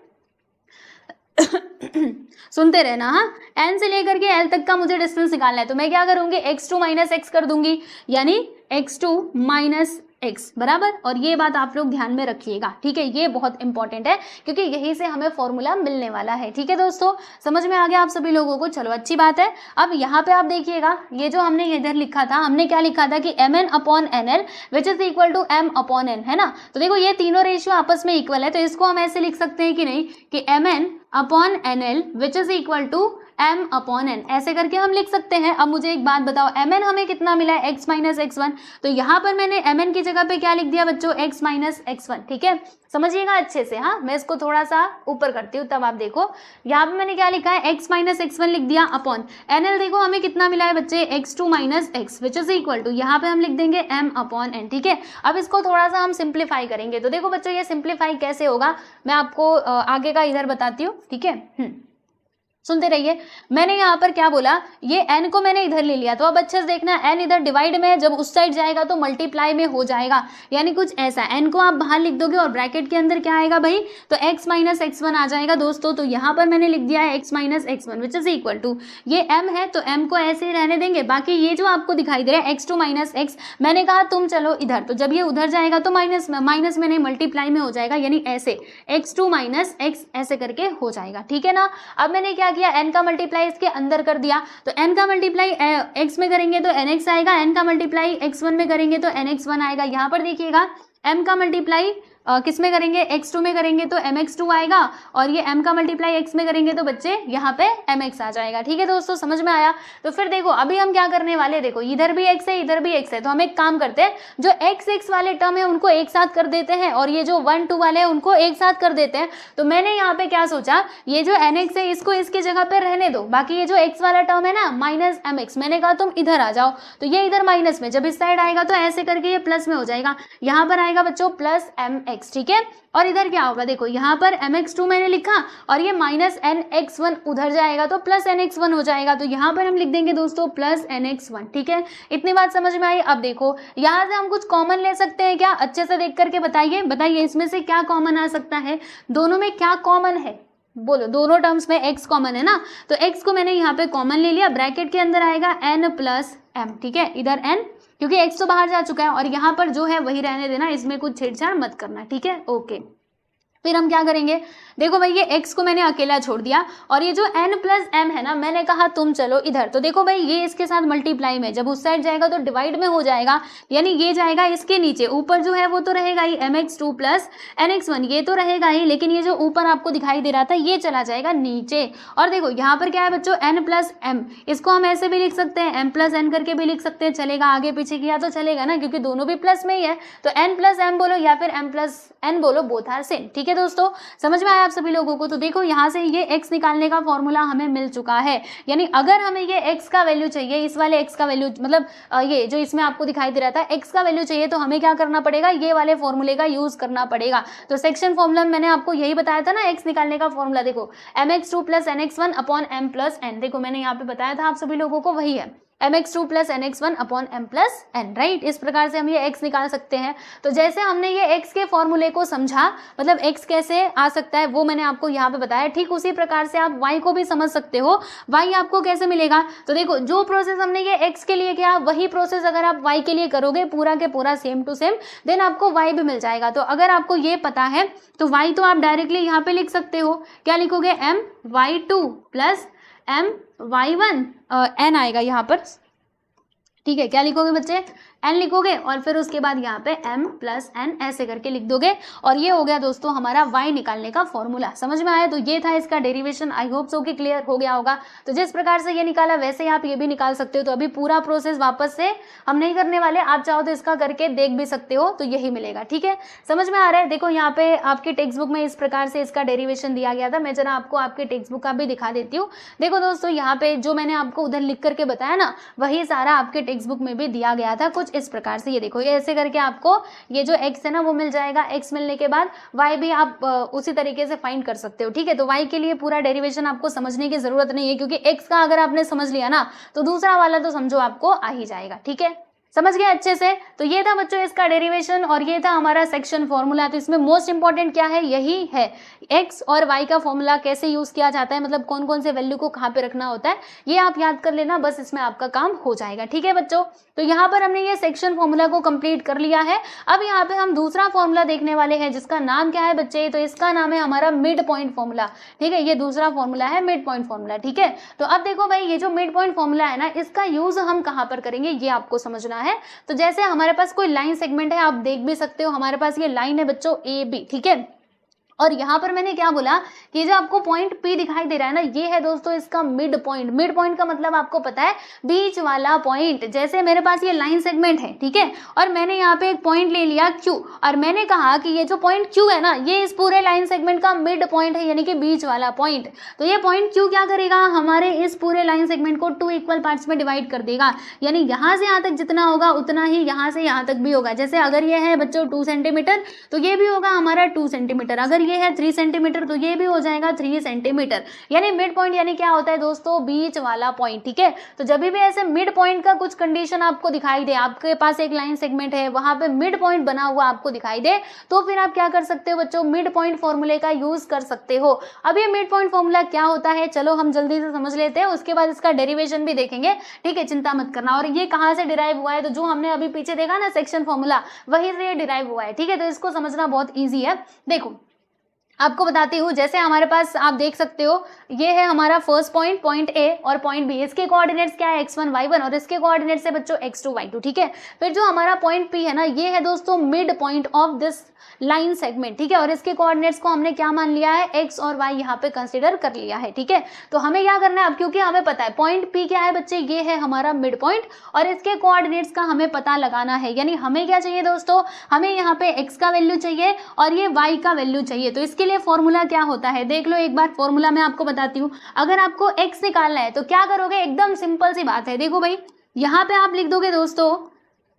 सुनते रहना, हाँ, n से लेकर के l तक का मुझे डिस्टेंस निकालना है। तो मैं क्या करूंगी, x2 माइनस x कर दूंगी, यानी x2 माइनस x बराबर। और ये बात आप लोग ध्यान में रखिएगा, ठीक है, ये बहुत इंपॉर्टेंट है क्योंकि यहीं से हमें फॉर्मूला मिलने वाला है, ठीक है दोस्तों। समझ में आ गया आप सभी लोगों को, चलो अच्छी बात है। अब यहाँ पे आप देखिएगा, ये जो हमने इधर लिखा था, हमने क्या लिखा था कि mn upon nl which is equal to m upon n, है ना। तो देखो ये तीनों रेशियो आपस में इक्वल है, तो इसको हम ऐसे लिख सकते हैं कि नहीं, कि mn upon nl which is equal to m upon n, ऐसे करके हम लिख सकते हैं। अब मुझे एक बात बताओ, mn हमें कितना मिला है, x माइनस x1, तो यहाँ पर मैंने mn की जगह पे क्या लिख दिया बच्चों, x माइनस x1, ठीक है, समझिएगा अच्छे से। हाँ, मैं इसको थोड़ा सा ऊपर करती हूँ, तब आप देखो यहाँ पे मैंने क्या लिखा है, x माइनस x1 लिख दिया अपॉन nl। देखो हमें कितना मिला है बच्चे, x2 minus x which is equal to, यहाँ पे हम लिख देंगे m अपॉन n, ठीक है। अब इसको थोड़ा सा हम सिंप्लीफाई करेंगे। तो देखो बच्चों ये सिंप्लीफाई कैसे होगा, मैं आपको आगे का इधर बताती हूँ, ठीक है। सुनते रहिए, मैंने यहाँ पर क्या बोला, ये n को मैंने इधर ले लिया, तो अब अच्छे से देखना, n इधर डिवाइड में है, जब उस साइड जाएगा तो मल्टीप्लाई में हो जाएगा, यानी कुछ ऐसा। n को आप बाहर लिख दोगे और ब्रैकेट के अंदर क्या आएगा भाई, तो x माइनस x1 आ जाएगा दोस्तों। तो यहाँ पर मैंने लिख दिया है x minus x1 which is equal to, ये m है तो m को ऐसे ही रहने देंगे। बाकी ये जो आपको दिखाई दे रहा है x2 माइनस x, मैंने कहा तुम चलो इधर, तो जब ये उधर जाएगा तो माइनस में नहीं मल्टीप्लाई में हो जाएगा, यानी ऐसे x2 माइनस x ऐसे करके हो जाएगा, ठीक है ना। अब मैंने क्या किया, n का मल्टीप्लाई इसके अंदर कर दिया, तो n का मल्टीप्लाई x में करेंगे तो nx आएगा, n का मल्टीप्लाई x1 में करेंगे तो nx1 आएगा। यहाँ पर देखिएगा m का मल्टीप्लाई किस में करेंगे, x2 में करेंगे तो mx2 आएगा, और ये m का मल्टीप्लाई x में करेंगे तो बच्चे यहाँ पे mx आ जाएगा, ठीक है दोस्तों, समझ में आया। तो फिर देखो अभी हम क्या करने वाले, देखो इधर भी x है इधर भी x है, तो हम एक काम करते हैं, जो x वाले टर्म है उनको एक साथ कर देते हैं, और ये जो 1 2 वाले हैं उनको एक साथ कर देते हैं। तो मैंने यहाँ पे क्या सोचा, ये जो nx है इसको इसके जगह पे रहने दो, बाकी ये जो x वाला टर्म है ना माइनस mx, मैंने कहा तुम इधर आ जाओ, तो ये इधर माइनस में, जब इस साइड आएगा तो ऐसे करके ये प्लस में हो जाएगा, यहाँ पर आएगा बच्चों प्लस mx, ठीक है। और इधर क्या होगा, देखो यहाँ पर mx2 मैंने लिखा और ये माइनस nx1 उधर जाएगा तो प्लस nx1 हो जाएगा, तो यहाँ पर हम लिख देंगे दोस्तों प्लस nx1, ठीक है। इतनी बात समझ में आई। अब देखो यहाँ से हम कुछ कॉमन ले सकते हैं क्या, अच्छे से देख करके बताइए इसमें से क्या कॉमन आ सकता है, दोनों में क्या कॉमन है, बोलो, दोनों टर्म्स में x कॉमन है ना, तो x को मैंने यहाँ पे कॉमन ले लिया, ब्रैकेट के अंदर आएगा n प्लस m, ठीक है, इधर n क्योंकि x तो बाहर जा चुका है, और यहाँ पर जो है वही रहने देना, इसमें कुछ छेड़छाड़ मत करना, ठीक है, ओके। फिर हम क्या करेंगे, देखो भाई ये x को मैंने अकेला छोड़ दिया और ये जो n प्लस m है ना, मैंने कहा तुम चलो इधर, तो देखो भाई ये इसके साथ मल्टीप्लाई में, जब उस साइड जाएगा तो डिवाइड में हो जाएगा, यानी ये जाएगा इसके नीचे, ऊपर जो है वो तो रहेगा ही mx2 प्लस nx1, ये तो रहेगा ही, लेकिन ये जो ऊपर आपको दिखाई दे रहा था ये चला जाएगा नीचे। और देखो यहाँ पर क्या है बच्चों, n प्लस m, इसको हम ऐसे भी लिख सकते हैं, m प्लस n करके भी लिख सकते हैं, चलेगा, आगे पीछे किया तो चलेगा ना, क्योंकि दोनों भी प्लस में ही है, तो n प्लस m बोलो या फिर m प्लस n बोलो, बोथ आर सेम। ठीक है दोस्तों, समझ में आया आप सभी लोगों को। तो देखो यहाँ से ये x निकालने का फॉर्मूला हमें मिल चुका है, यानी अगर हमें ये x का वैल्यू चाहिए, इस वाले x का वैल्यू, मतलब ये जो इसमें आपको दिखाई दे रहा था x का वैल्यू चाहिए, तो हमें क्या करना पड़ेगा, ये वाले फॉर्मूले का यूज करना पड़ेगा। तो सेक्शन फॉर्मूला मैंने आपको यही बताया था ना, x निकालने का फॉर्मूला, देखो mx2 plus nx1 upon m plus n, देखो मैंने यहाँ पे बताया था आप सभी लोगों को, वही है mx2 plus nx1 upon m plus n, right. इस प्रकार से हम ये x निकाल सकते हैं। तो जैसे हमने ये x के फॉर्मूले को समझा, मतलब x कैसे आ सकता है वो मैंने आपको यहाँ पे बताया, ठीक उसी प्रकार से आप y को भी समझ सकते हो। y आपको कैसे मिलेगा, तो देखो जो प्रोसेस हमने ये x के लिए किया, वही प्रोसेस अगर आप y के लिए करोगे, पूरा के पूरा सेम टू सेम, देन आपको y भी मिल जाएगा। तो अगर आपको ये पता है तो y तो आप डायरेक्टली यहाँ पे लिख सकते हो, क्या लिखोगे, m y2 plus m y1, n आएगा यहाँ पर, ठीक है, क्या लिखोगे बच्चे, n लिखोगे और फिर उसके बाद यहाँ पे m प्लस n ऐसे करके लिख दोगे, और ये हो गया दोस्तों हमारा y निकालने का फॉर्मूला। समझ में आया, तो ये था इसका डेरिवेशन। आई होप सो कि क्लियर हो गया होगा। तो जिस प्रकार से ये निकाला वैसे ही आप ये भी निकाल सकते हो। तो अभी पूरा प्रोसेस वापस से हम नहीं करने वाले, आप चाहो तो इसका करके देख भी सकते हो, तो यही मिलेगा। ठीक है, समझ में आ रहा है। देखो यहाँ पे आपकी टेक्स्ट बुक में इस प्रकार से इसका डेरिवेशन दिया गया था। मैं जरा आपको आपके टेक्स्ट बुक का भी दिखा देती हूँ। देखो दोस्तों, यहाँ पे जो मैंने आपको उधर लिख करके बताया ना, वही सारा आपके टेक्स्ट बुक में भी दिया गया था कुछ इस प्रकार से। ये देखो, ये ऐसे करके आपको ये जो x है ना वो मिल जाएगा। x मिलने के बाद y भी आप उसी तरीके से फाइंड कर सकते हो। ठीक है, तो y के लिए पूरा डेरिवेशन आपको समझने की जरूरत नहीं है, क्योंकि x का अगर आपने समझ लिया ना तो दूसरा वाला तो समझो आपको आ ही जाएगा। ठीक है, समझ गए अच्छे से। तो ये था बच्चों इसका डेरिवेशन और ये था हमारा सेक्शन फॉर्मूला। तो इसमें मोस्ट इंपॉर्टेंट क्या है, यही है x और y का फॉर्मूला कैसे यूज किया जाता है, मतलब कौन कौन से वैल्यू को कहाँ पे रखना होता है, ये आप याद कर लेना, बस इसमें आपका काम हो जाएगा। ठीक है बच्चों, तो यहाँ पर हमने ये सेक्शन फॉर्मूला को कंप्लीट कर लिया है। अब यहाँ पे हम दूसरा फॉर्मूला देखने वाले हैं, जिसका नाम क्या है बच्चे, तो इसका नाम है हमारा मिड पॉइंट फॉर्मूला। ठीक है, ये दूसरा फॉर्मूला है मिड पॉइंट फॉर्मूला। ठीक है, तो अब देखो भाई, ये जो मिड पॉइंट फॉर्मूला है ना, इसका यूज हम कहाँ पर करेंगे ये आपको समझना है। तो जैसे हमारे पास कोई लाइन सेगमेंट है, आप देख भी सकते हो, हमारे पास ये लाइन है बच्चों ए बी। ठीक है, और यहाँ पर मैंने क्या बोला कि जो आपको पॉइंट P दिखाई दे रहा है ना, ये है दोस्तों इसका मिड पॉइंट। मिड पॉइंट का मतलब आपको पता है, बीच वाला पॉइंट। जैसे मेरे पास ये लाइन सेगमेंट है, ठीक है, और मैंने यहाँ पे एक पॉइंट ले लिया Q, और मैंने कहा कि ये जो पॉइंट Q है ना, ये इस पूरे लाइन सेगमेंट का मिड पॉइंट है, यानी कि बीच वाला पॉइंट। तो ये पॉइंट Q क्या करेगा, हमारे इस पूरे लाइन सेगमेंट को 2 इक्वल पार्ट्स में डिवाइड कर देगा, यानी यहाँ से यहाँ तक जितना होगा उतना ही यहाँ से यहाँ तक भी होगा। जैसे अगर ये है बच्चों 2 सेंटीमीटर, तो ये भी होगा हमारा 2 सेंटीमीटर। अगर ये है 3 सेंटीमीटर, तो ये भी हो जाएगा 3 सेंटीमीटर। यानी मिड पॉइंट यानी क्या होता है दोस्तों, बीच वाला पॉइंट। ठीक है, तो जब भी ऐसे मिड पॉइंट का कुछ कंडीशन आपको दिखाई दे, आपके पास एक लाइन सेगमेंट है, वहां पे मिड पॉइंट बना हुआ आपको दिखाई दे, तो फिर आप क्या कर सकते हो बच्चों, मिड पॉइंट फॉर्मूले का यूज कर सकते हो। अब ये मिड पॉइंट फॉर्मूला क्या होता है, चलो हम जल्दी से समझ लेते हैं, उसके बाद इसका डेरिवेशन भी देखेंगे। ठीक है, चिंता मत करना। और ये कहाँ से डिराइव हुआ है, तो जो हमने अभी पीछे देखा ना सेक्शन फॉर्मूला, वही से ये डिराइव हुआ है। ठीक है, तो इसको समझना बहुत ईजी है। देखो आपको बताती हूँ, जैसे हमारे पास आप देख सकते हो, ये है हमारा फर्स्ट पॉइंट, पॉइंट ए और पॉइंट बी। इसके कोऑर्डिनेट्स क्या है, x1 y1, और इसके कोऑर्डिनेट्स है बच्चों x2 y2। ठीक है, फिर जो हमारा पॉइंट पी है ना, ये है दोस्तों mid point of this line segment. ठीक है, और इसके कोऑर्डिनेट्स को हमने क्या मान लिया है, x और y यहाँ पे कंसीडर कर लिया है। ठीक है, तो हमें क्या करना है अब, क्योंकि हमें पता है पॉइंट P क्या है बच्चे, ये है हमारा मिड पॉइंट, और इसके कोऑर्डिनेट्स का हमें पता लगाना है। यानी हमें क्या चाहिए दोस्तों, हमें यहाँ पे x का वैल्यू चाहिए और ये y का वैल्यू चाहिए। तो इसके लिए फॉर्मूला क्या होता है, देख लो एक बार, फॉर्मूला मैं आपको बताती हूँ। अगर आपको x निकालना है तो क्या करोगे, एकदम सिंपल सी बात है। देखो भाई, यहाँ पे आप लिख दोगे दोस्तों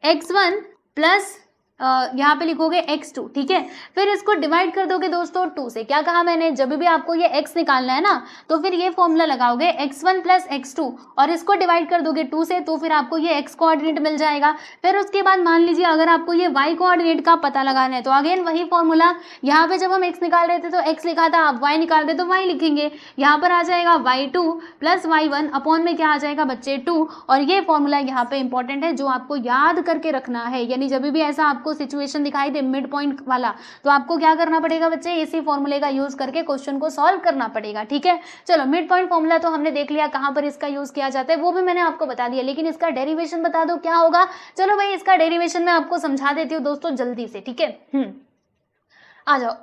x1 प्लस यहाँ पे लिखोगे x2। ठीक है, फिर इसको डिवाइड कर दोगे दोस्तों 2 से। क्या कहा मैंने, जब भी आपको ये x निकालना है ना, तो फिर ये फॉर्मूला लगाओगे x1 प्लस x2 और इसको डिवाइड कर दोगे 2 से, तो फिर आपको ये x कोऑर्डिनेट मिल जाएगा। फिर उसके बाद मान लीजिए अगर आपको ये y कोऑर्डिनेट का पता लगाना है, तो अगेन वही फॉर्मूला, यहाँ पे जब हम x निकाल रहे थे तो x लिखा था, आप y निकाल रहे तो y लिखेंगे। यहाँ पर आ जाएगा y2 प्लस y1 अपॉन में क्या आ जाएगा बच्चे 2, और ये फॉर्मूला यहाँ पे इंपॉर्टेंट है जो आपको याद करके रखना है। यानी जब भी ऐसा आपको आपको सिचुएशन दिखाई दे मिड पॉइंट वाला, तो आपको क्या करना पड़ेगा बच्चे, इसी फॉर्मूले का यूज करके क्वेश्चन को सॉल्व करना पड़ेगा। ठीक है, चलो मिड पॉइंट फॉर्मूला तो हमने देख लिया, कहां पर इसका यूज किया जाता है वो भी मैंने आपको बता दिया, लेकिन इसका डेरिवेशन बता दो क्या होगा। चलो भाई इसका डेरिवेशन मैं आपको समझा देती हूँ दोस्तों जल्दी से। ठीक है, आ जाओ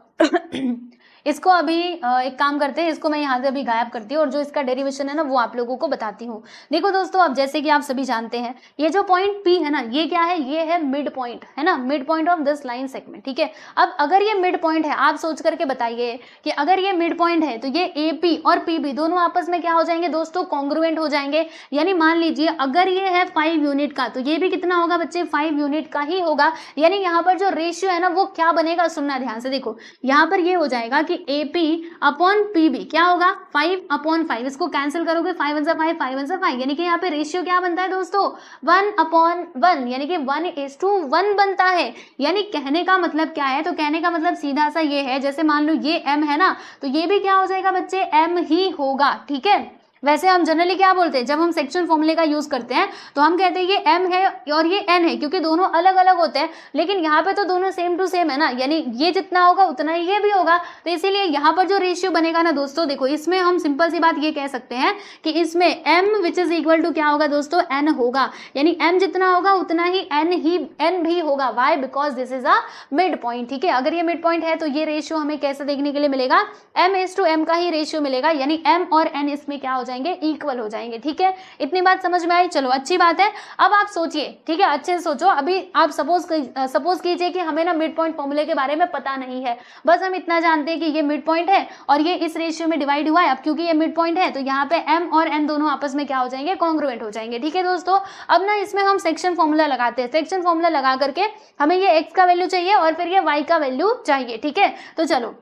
इसको अभी एक काम करते हैं, इसको मैं यहाँ से अभी गायब करती हूँ और जो इसका डेरिवेशन है ना वो आप लोगों को बताती हूँ। देखो दोस्तों, अब जैसे कि आप सभी जानते हैं ये जो पॉइंट P है ना, ये क्या है, ये है मिड पॉइंट, है ना, mid point of this line segment. ठीक है, अब अगर ये मिड पॉइंट है, आप सोच करके बताइए कि अगर ये मिड पॉइंट है तो ये AP और PB दोनों आपस में क्या हो जाएंगे दोस्तों, कॉन्ग्रुएंट हो जाएंगे। यानी मान लीजिए अगर ये है 5 यूनिट का तो ये भी कितना होगा बच्चे, 5 यूनिट का ही होगा। यानी यहाँ पर जो रेशियो है ना वो क्या बनेगा, सुनना ध्यान से, देखो यहाँ पर ये हो जाएगा कि AP अपॉन PB क्या होगा, 5/5, इसको कैंसिल करोगे 5 1 5, 5 1 5, यानी कि यहाँ पे रेशियो क्या बनता है दोस्तों, 1/1, यानी कि 1:1 बनता है। यानी कहने का मतलब क्या है, तो कहने का मतलब सीधा सा ये है, जैसे मान लो ये M है ना, तो ये भी क्या हो जाएगा बच्चे, M ही होगा। ठीक है, वैसे हम जनरली क्या बोलते हैं, जब हम सेक्शन फॉर्मूले का यूज करते हैं तो हम कहते हैं ये M है और ये N है, क्योंकि दोनों अलग अलग होते हैं, लेकिन यहाँ पे तो दोनों सेम टू सेम है ना, यानी ये जितना होगा उतना ही ये भी होगा। तो इसीलिए यहाँ पर जो रेशियो बनेगा ना दोस्तों, देखो इसमें हम सिंपल सी बात ये कह सकते हैं कि इसमें M which is equal to क्या होगा दोस्तों, N होगा। यानी M जितना होगा उतना ही N भी होगा। Why, because this is a mid point. ठीक है, अगर ये मिड पॉइंट है तो ये रेशियो हमें कैसे देखने के लिए मिलेगा, M/M का ही रेशियो मिलेगा, यानी M और N इसमें क्या हो जाएंगे, इक्वल हो जाएंगे। ठीक है, इतनी बात समझ में आई, चलो अच्छी बात है। अब आप सोचिए, ठीक है, अच्छे से सोचो। अभी आप सपोज कीजिए कि हमें ना मिड पॉइंट फॉर्मूले के बारे में पता नहीं है, बस हम इतना जानते हैं कि ये मिड पॉइंट है और ये इस रेशियो में डिवाइड हुआ है। अब क्योंकि ये मिड पॉइंट है तो यहाँ पे M और N दोनों आपस में क्या हो जाएंगे, कॉन्ग्रुएंट हो जाएंगे। ठीक है दोस्तों, अब ना इसमें हम सेक्शन फॉर्मूला लगाते हैं। सेक्शन फॉर्मूला लगा करके हमें ये x का वैल्यू चाहिए और फिर ये y का वैल्यू चाहिए। ठीक है, तो चलो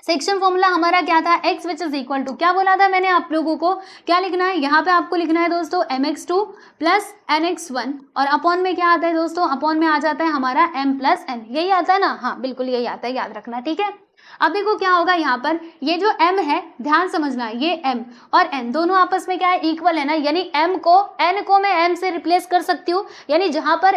सेक्शन फॉर्मूला हमारा क्या था, x which is equal to, क्या बोला था मैंने आप लोगों को, क्या लिखना है, यहाँ पे आपको लिखना है दोस्तों mx2 प्लस nx1 और अपॉन में क्या आता है दोस्तों, अपॉन में आ जाता है हमारा m प्लस n, यही आता है ना, हाँ बिल्कुल यही आता है, याद रखना। ठीक है, अब देखो क्या होगा, यहाँ पर ये जो m है, ध्यान समझना, ये m और n दोनों आपस में क्या है, इक्वल है ना, यानी n को मैं m से रिप्लेस कर सकती हूँ। यानी जहां पर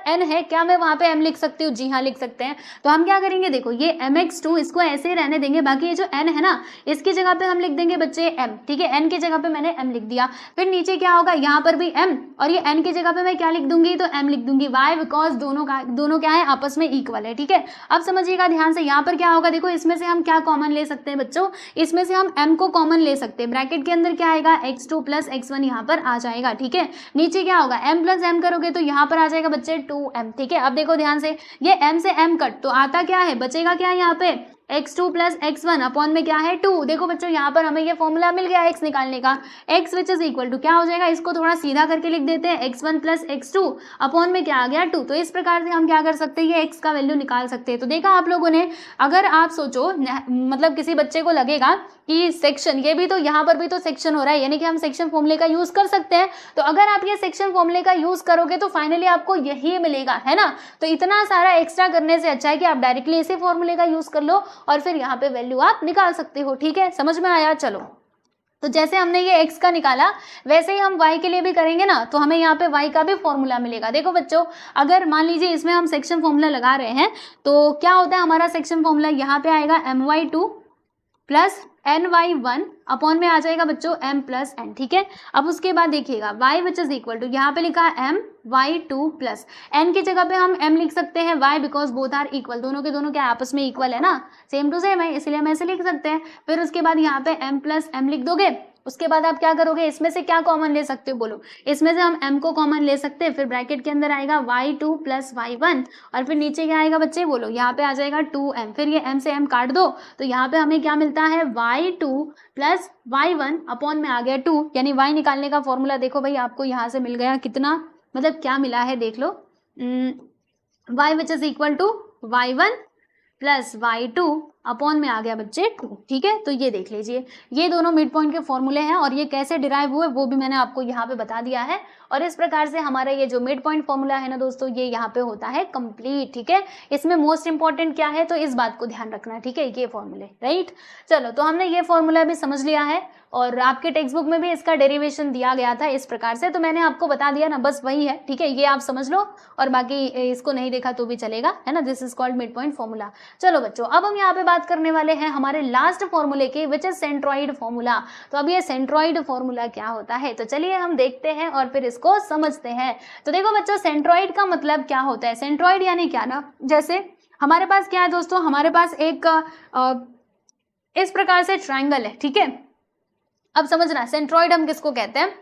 n है, क्या मैं वहां पे m लिख सकती हूँ, जी हाँ लिख सकते हैं। तो हम क्या करेंगे, देखो ये mx2 इसको ऐसे ही रहने देंगे, बाकी ये जो n है ना इसकी जगह पे हम लिख देंगे बच्चे m। ठीक है, n की जगह पे मैंने m लिख दिया। फिर नीचे क्या होगा, यहाँ पर भी m और ये n की जगह पे मैं क्या लिख दूंगी, तो m लिख दूंगी। वाई, बिकॉज दोनों क्या है, आपस में इक्वल है। ठीक है, अब समझिएगा ध्यान से, यहाँ पर क्या होगा, देखो इसमें से हम क्या कॉमन ले सकते हैं बच्चों, इसमें से हम m को कॉमन ले सकते हैं। ब्रैकेट के अंदर क्या आएगा, x2 प्लस x1 यहाँ पर आ जाएगा। ठीक है, नीचे क्या होगा, m प्लस m करोगे तो यहाँ पर आ जाएगा बच्चे 2m। ठीक है, अब देखो ध्यान से, ये m से m कट तो आता क्या है, बचेगा क्या है यहाँ पे, x2 प्लस x1 अपॉन में क्या है 2। देखो बच्चों यहाँ पर हमें ये फॉर्मूला मिल गया x निकालने का, x which is equal to क्या हो जाएगा, इसको थोड़ा सीधा करके लिख देते हैं, x1 प्लस x2 अपॉन में क्या आ गया 2। तो इस प्रकार से हम क्या कर सकते हैं, ये x का वैल्यू निकाल सकते हैं। तो देखा आप लोगों ने, अगर आप सोचो मतलब किसी बच्चे को लगेगा कि सेक्शन, ये भी तो यहाँ पर भी तो सेक्शन हो रहा है, यानी कि हम सेक्शन फॉर्मूले का यूज कर सकते हैं। तो अगर आप ये सेक्शन फॉर्मूले का यूज करोगे तो फाइनली आपको यही मिलेगा, है ना। तो इतना सारा एक्स्ट्रा करने से अच्छा है कि आप डायरेक्टली इसी फॉर्मूले का यूज कर लो और फिर यहाँ पे वैल्यू आप निकाल सकते हो। ठीक है, समझ में आया। चलो, तो जैसे हमने ये x का निकाला वैसे ही हम y के लिए भी करेंगे ना, तो हमें यहाँ पे y का भी फॉर्मूला मिलेगा। देखो बच्चों, अगर मान लीजिए इसमें हम सेक्शन फॉर्मूला लगा रहे हैं तो क्या होता है हमारा सेक्शन फॉर्मूला, यहाँ पे आएगा my2 प्लस ny1 अपॉन में आ जाएगा बच्चों m प्लस n। ठीक है, अब उसके बाद देखिएगा y which is equal to, यहाँ पे लिखा है my2 प्लस n की जगह पे हम m लिख सकते हैं, y because both are equal, दोनों के दोनों क्या आपस में इक्वल है ना, सेम टू सेम है, इसलिए हम ऐसे लिख सकते हैं। फिर उसके बाद यहाँ पे m प्लस m लिख दोगे। उसके बाद आप क्या करोगे, इसमें से क्या कॉमन ले सकते हो, बोलो, इसमें से हम m को कॉमन ले सकते हैं। फिर ब्रैकेट के अंदर आएगा y2 प्लस y1 और फिर नीचे क्या आएगा बच्चे, बोलो, यहाँ पे आ जाएगा 2m। फिर ये m से m काट दो तो यहाँ पे हमें क्या मिलता है, y2 प्लस y1 अपॉन में आ गया 2, यानी y निकालने का फॉर्मूला देखो भाई आपको यहाँ से मिल गया कितना, मतलब क्या मिला है देख लो, y which is equal to y1 plus y2 upon में आ गया बच्चे 2, ठीक है। तो ये देख लीजिए, ये दोनों मिड पॉइंट के फॉर्मूले हैं और ये कैसे डिराइव हुए वो भी मैंने आपको यहाँ पे बता दिया है। और इस प्रकार से हमारा ये जो मिड पॉइंट फॉर्मूला है ना दोस्तों, ये यहाँ पे होता है कंप्लीट, ठीक है। इसमें मोस्ट इंपॉर्टेंट क्या है, तो इस बात को ध्यान रखना, ठीक है, ये फॉर्मूले, राइट। चलो, तो हमने ये फॉर्मूला भी समझ लिया है और आपके टेक्स्ट बुक में भी इसका डेरिवेशन दिया गया था इस प्रकार से, तो मैंने आपको बता दिया ना, बस वही है, ठीक है। ये आप समझ लो और बाकी इसको नहीं देखा तो भी चलेगा, है ना। This is called mid point formula. चलो बच्चों, अब हम यहाँ पे बात करने वाले हैं हमारे लास्ट फॉर्मूले की, विच इज सेंट्रॉइड फॉर्मूला। तो अब ये सेंट्रॉइड फॉर्मूला क्या होता है, तो चलिए हम देखते हैं और फिर इसको समझते हैं। तो देखो बच्चों, सेंट्रॉइड का मतलब क्या होता है। सेंट्रॉइड यानी क्या ना, जैसे हमारे पास क्या है दोस्तों, हमारे पास एक इस प्रकार से ट्रायंगल है, ठीक है। अब समझना सेंट्रॉइड हम किसको कहते हैं।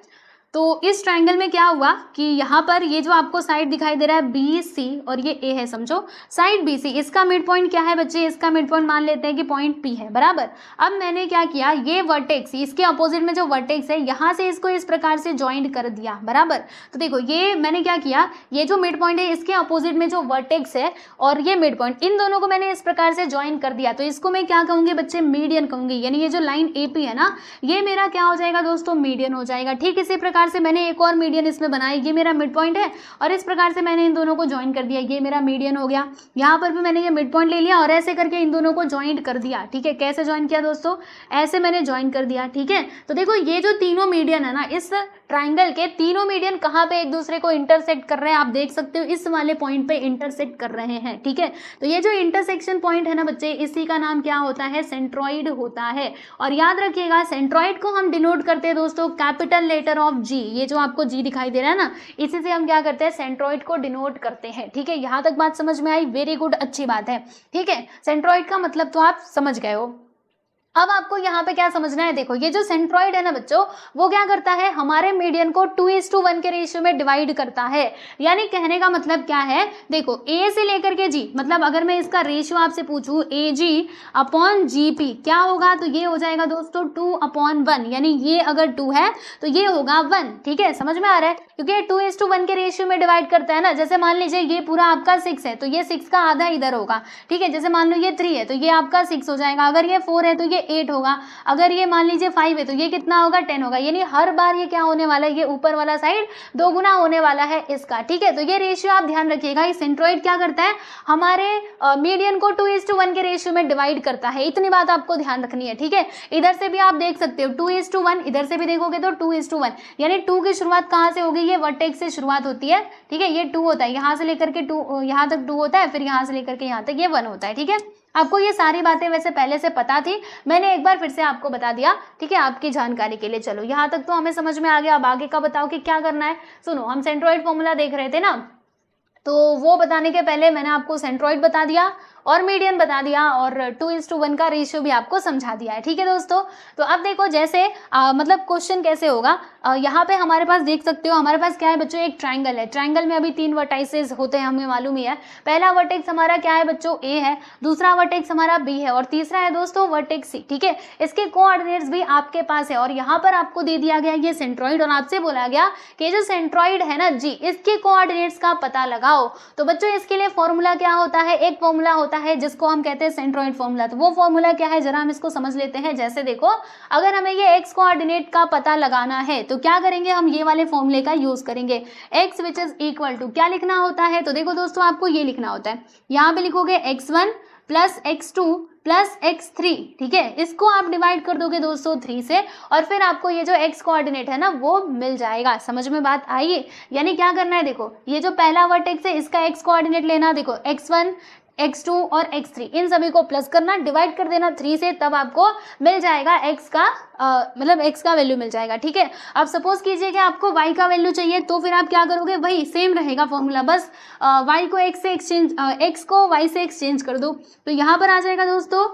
तो इस ट्रायंगल में क्या हुआ कि यहाँ पर ये जो आपको साइड दिखाई दे रहा है बी सी और ये ए है, समझो साइड बी सी, इसका मिड पॉइंट क्या है बच्चे, इसका मिड पॉइंट मान लेते हैं कि पॉइंट पी है, बराबर। अब मैंने क्या किया, ये वर्टेक्स, इसके अपोजिट में जो वर्टेक्स है यहाँ से इसको इस प्रकार से ज्वाइंट कर दिया, बराबर। तो देखो ये मैंने क्या किया, ये जो मिड पॉइंट है इसके अपोजिट में जो वर्टेक्स है और ये मिड पॉइंट, इन दोनों को मैंने इस प्रकार से ज्वाइन कर दिया। तो इसको मैं क्या कहूँगी बच्चे, मीडियन कहूँगी। यानी ये जो लाइन ए पी है ना, ये मेरा क्या हो जाएगा दोस्तों, मीडियन हो जाएगा। ठीक इसी प्रकार से मैंने एक और मीडियन इसमें बनाया, ये मेरा मिड पॉइंट है और इस प्रकार से मैंने इन दोनों को ज्वाइन कर दिया, ये मेरा मीडियन हो गया। यहाँ पर भी मैंने ये मिड पॉइंट ले लिया और ऐसे करके इन दोनों को ज्वाइन कर दिया, ठीक है। कैसे ज्वाइन किया दोस्तों, ऐसे मैंने ज्वाइन कर दिया, ठीक है। तो देखो ये जो तीनों मीडियन है ना, इस ट्राइंगल के तीनों मीडियन कहाँ पे एक दूसरे को इंटरसेक्ट कर रहे हैं, आप देख सकते हो इस वाले पॉइंट पे इंटरसेक्ट कर रहे हैं, ठीक है। तो ये जो इंटरसेक्शन पॉइंट है ना बच्चे, इसी का नाम क्या होता है, सेंट्रॉइड होता है। और याद रखिएगा सेंट्रॉइड को हम डिनोट करते हैं दोस्तों कैपिटल लेटर ऑफ जी, ये जो आपको जी दिखाई दे रहा है ना, इसी से हम क्या करते हैं, सेंट्रॉइड को डिनोट करते हैं, ठीक है। यहाँ तक बात समझ में आई, वेरी गुड, अच्छी बात है, ठीक है। सेंट्रॉइड का मतलब तो आप समझ गए हो। अब आपको यहाँ पे क्या समझना है, देखो ये जो सेंट्रॉइड है ना बच्चों, वो क्या करता है, हमारे मीडियन को 2:1 के रेशियो में डिवाइड करता है। यानी कहने का मतलब क्या है, देखो ए से लेकर के जी, मतलब अगर मैं इसका रेशियो आपसे पूछूं ए जी अपॉन जी पी, क्या होगा, तो ये हो जाएगा दोस्तों 2/1। यानी ये अगर 2 है तो ये होगा 1, ठीक है, समझ में आ रहा है, क्योंकि 2:1 के रेशियो में डिवाइड करता है ना। जैसे मान लीजिए ये पूरा आपका 6 है तो ये 6 का आधा इधर होगा, ठीक है। जैसे मान लो ये 3 है तो ये आपका 6 हो जाएगा, अगर ये 4 है तो ये 8 होगा, अगर ये मान लीजिए 5 है तो ये कितना होगा, 10 होगा। यानी हर बार ये क्या होने वाला है, ये ऊपर वाला साइड 2 गुना होने वाला है इसका, ठीक है। तो ये रेशियो आप ध्यान रखिएगा, ये सेंट्रॉइड क्या करता है, हमारे मीडियन को 2:1 के रेशियो में डिवाइड करता है। इतनी बात आपको ध्यान रखनी है, ठीक है। इधर से भी आप देख सकते हो 2:1, इधर से भी देखोगे तो 2:1, यानी 2 की शुरुआत कहाँ से होगी, ये वर्टेक्स से शुरुआत होती है, ठीक है। ये 2 होता है, यहाँ से लेकर के 2 यहाँ तक 2 होता है, फिर यहाँ से लेकर के यहाँ तक ये 1 होता है, ठीक है। आपको ये सारी बातें वैसे पहले से पता थी, मैंने एक बार फिर से आपको बता दिया, ठीक है, आपकी जानकारी के लिए। चलो यहाँ तक तो हमें समझ में आ गया, अब आगे का बताओ कि क्या करना है। सुनो, हम सेंट्रॉइड फॉर्मूला देख रहे थे ना, तो वो बताने के पहले मैंने आपको सेंट्रॉइड बता दिया और मीडियन बता दिया और 2:1 का रेशियो भी आपको समझा दिया है, ठीक है दोस्तों। तो अब देखो जैसे मतलब क्वेश्चन कैसे होगा, यहाँ पे हमारे पास देख सकते हो, हमारे पास क्या है बच्चों, एक ट्राइंगल है। ट्राइंगल में अभी 3 वर्टाइसेस होते हैं, हमें मालूम ही है। पहला वर्टेक्स हमारा क्या है बच्चों, ए है, दूसरा वर्टेक्स हमारा बी है और तीसरा है दोस्तों वर्टेक्स सी, ठीक है। इसके कोऑर्डिनेट्स भी आपके पास है और यहाँ पर आपको दे दिया गया ये सेंट्रॉइड और आपसे बोला गया कि जो सेंट्रॉइड है ना जी, इसके कोऑर्डिनेट्स का पता लगाओ। तो बच्चों इसके लिए फॉर्मूला क्या होता है, एक फॉर्मूला होता है जिसको हम कहते हैं सेंट्रॉइड फॉर्मूला। तो वो फॉर्मूला क्या है, जरा हम इसको समझ लेते हैं। जैसे देखो, अगर हमें ये एक्स कोऑर्डिनेट का पता लगाना है तो क्या करेंगे, हम ये वाले फॉर्मूले का यूज करेंगे। X which is equal to क्या लिखना होता है, तो देखो दोस्तों आपको ये लिखना होता है, यहाँ पे लिखोगे x1 plus x2 plus x3, ठीक है। इसको आप डिवाइड कर दोगे दोस्तों 3 से और फिर आपको ये जो x कोऑर्डिनेट है ना वो मिल जाएगा। समझ में बात आई है, यानी क्या करना है, देखो ये जो पहला वर्टेक्स है इसका x कोऑर्डिनेट लेना, देखो x1 x2 और x3 इन सभी को प्लस करना, डिवाइड कर देना 3 से, तब आपको मिल जाएगा x का मतलब x का वैल्यू मिल जाएगा, ठीक है। अब सपोज कीजिए कि आपको y का वैल्यू चाहिए, तो फिर आप क्या करोगे, वही सेम रहेगा फॉर्मूला, बस y को x से एक्सचेंज x को y से एक्सचेंज कर दो। तो यहाँ पर आ जाएगा दोस्तों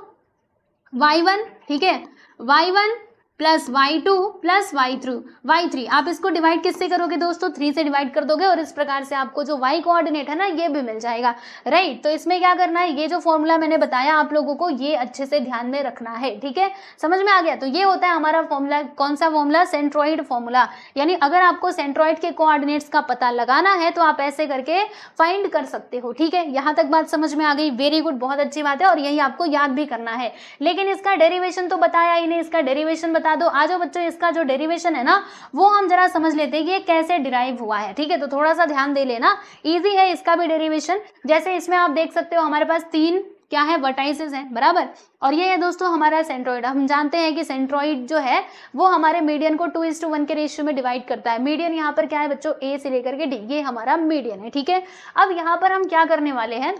y1, ठीक है, y1 plus y2 plus y3 आप इसको डिवाइड किससे करोगे दोस्तों, 3 से डिवाइड कर दोगे और इस प्रकार से आपको जो y कोऑर्डिनेट है ना ये भी मिल जाएगा, राइट। तो इसमें क्या करना है, ये जो फॉर्मूला मैंने बताया आप लोगों को ये अच्छे से ध्यान में रखना है, ठीक है, समझ में आ गया। तो ये होता है हमारा फॉर्मूला, कौन सा फॉर्मूला, सेंट्रॉइड फॉर्मूला। यानी अगर आपको सेंट्रॉइड के कोऑर्डिनेट्स का पता लगाना है तो आप ऐसे करके फाइंड कर सकते हो, ठीक है। यहाँ तक बात समझ में आ गई, वेरी गुड, बहुत अच्छी बात है और यही आपको याद भी करना है। लेकिन इसका डेरिवेशन तो बताया ही नहीं, इसका डेरिवेशन बता दो। आ जाओ बच्चों, इसका जो डेरिवेशन है ना वो हम जरा समझ लेते हैं कि ये कैसे डिराइव हुआ है, ठीक है। तो थोड़ा सा ध्यान दे लेना, इजी है इसका भी डेरिवेशन। जैसे इसमें आप देख सकते हो हमारे पास 3 क्या है, वर्टाइसेस हैं, बराबर। और ये है दोस्तों हमारा सेंट्रॉइड। हम जानते हैं कि सेंट्रॉइड जो है वो हमारे मीडियन को 2:1 के रेशियो में डिवाइड करता है। मीडियन यहाँ पर क्या है बच्चों, ए से लेकर के डी, ये हमारा मीडियन है, ठीक है। अब यहाँ पर हम क्या करने वाले हैं,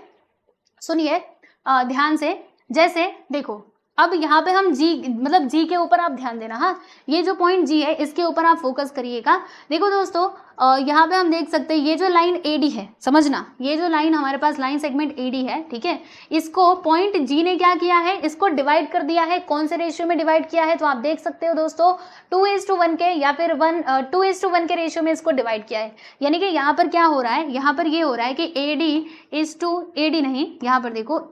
सुनिए ध्यान से। जैसे देखो अब यहाँ पे हम जी, मतलब जी के ऊपर आप ध्यान देना, हाँ, ये जो पॉइंट जी है इसके ऊपर आप फोकस करिएगा। देखो दोस्तों यहाँ पे हम देख सकते हैं ये जो लाइन एडी है, समझना, ये जो लाइन हमारे पास लाइन सेगमेंट एडी है, ठीक है, इसको पॉइंट जी ने क्या किया है, इसको डिवाइड कर दिया है। कौन से रेशियो में डिवाइड किया है, तो आप देख सकते हो दोस्तों 2:1 के या फिर 2:1 के रेशियो में इसको डिवाइड किया है। यानी कि यहाँ पर क्या हो रहा है, यहाँ पर ये हो रहा है कि AD नहीं, यहाँ पर देखो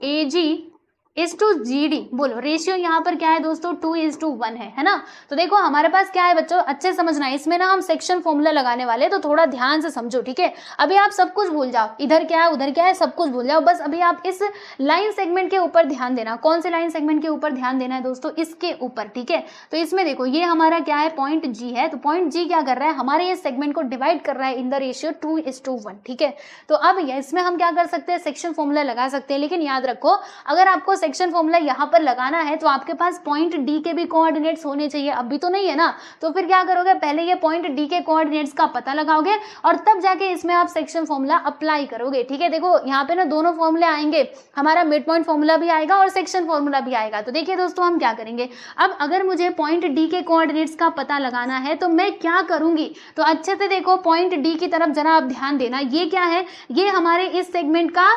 AG:GD, बोलो रेशियो यहाँ पर क्या है दोस्तों, 2:1 है ना। तो देखो हमारे पास क्या है बच्चों, अच्छे समझना है, इसमें ना हम सेक्शन फॉर्मूला लगाने वाले हैं, तो थोड़ा ध्यान से समझो, ठीक है। अभी आप सब कुछ भूल जाओ, इधर क्या है उधर क्या है सब कुछ भूल जाओ, बस अभी आप इस लाइन सेगमेंट के ऊपर ध्यान देना। कौन से लाइन सेगमेंट के ऊपर ध्यान देना है दोस्तों, इसके ऊपर, ठीक है। तो इसमें देखो ये हमारा क्या है, पॉइंट जी है। तो पॉइंट जी क्या कर रहा है, हमारे इस सेगमेंट को डिवाइड कर रहा है इन द रेशियो 2:1, ठीक है। तो अब इसमें हम क्या कर सकते हैं, सेक्शन फॉर्मूला लगा सकते हैं। लेकिन याद रखो अगर आपको सेक्शन फॉर्मूला यहाँ पर लगाना है तो आपके पास पॉइंट डी के भी कोऑर्डिनेट्स होने चाहिए। अभी तो नहीं है ना, तो फिर क्या करोगे, पहले ये पॉइंट डी के कोऑर्डिनेट्स का पता लगाओगे और तब जाके इसमें आप सेक्शन फॉर्मूला अप्लाई करोगे, ठीक है। देखो यहाँ पे ना दोनों फॉर्मूले आएंगे, हमारा मिड पॉइंट फॉर्मूला भी आएगा और सेक्शन फॉर्मूला भी आएगा। तो देखिए दोस्तों हम क्या करेंगे, अब अगर मुझे पॉइंट डी के कोऑर्डिनेट्स का पता लगाना है तो मैं क्या करूंगी, तो अच्छे से देखो पॉइंट डी की तरफ जरा आप ध्यान देना। ये क्या है, ये हमारे इस सेगमेंट का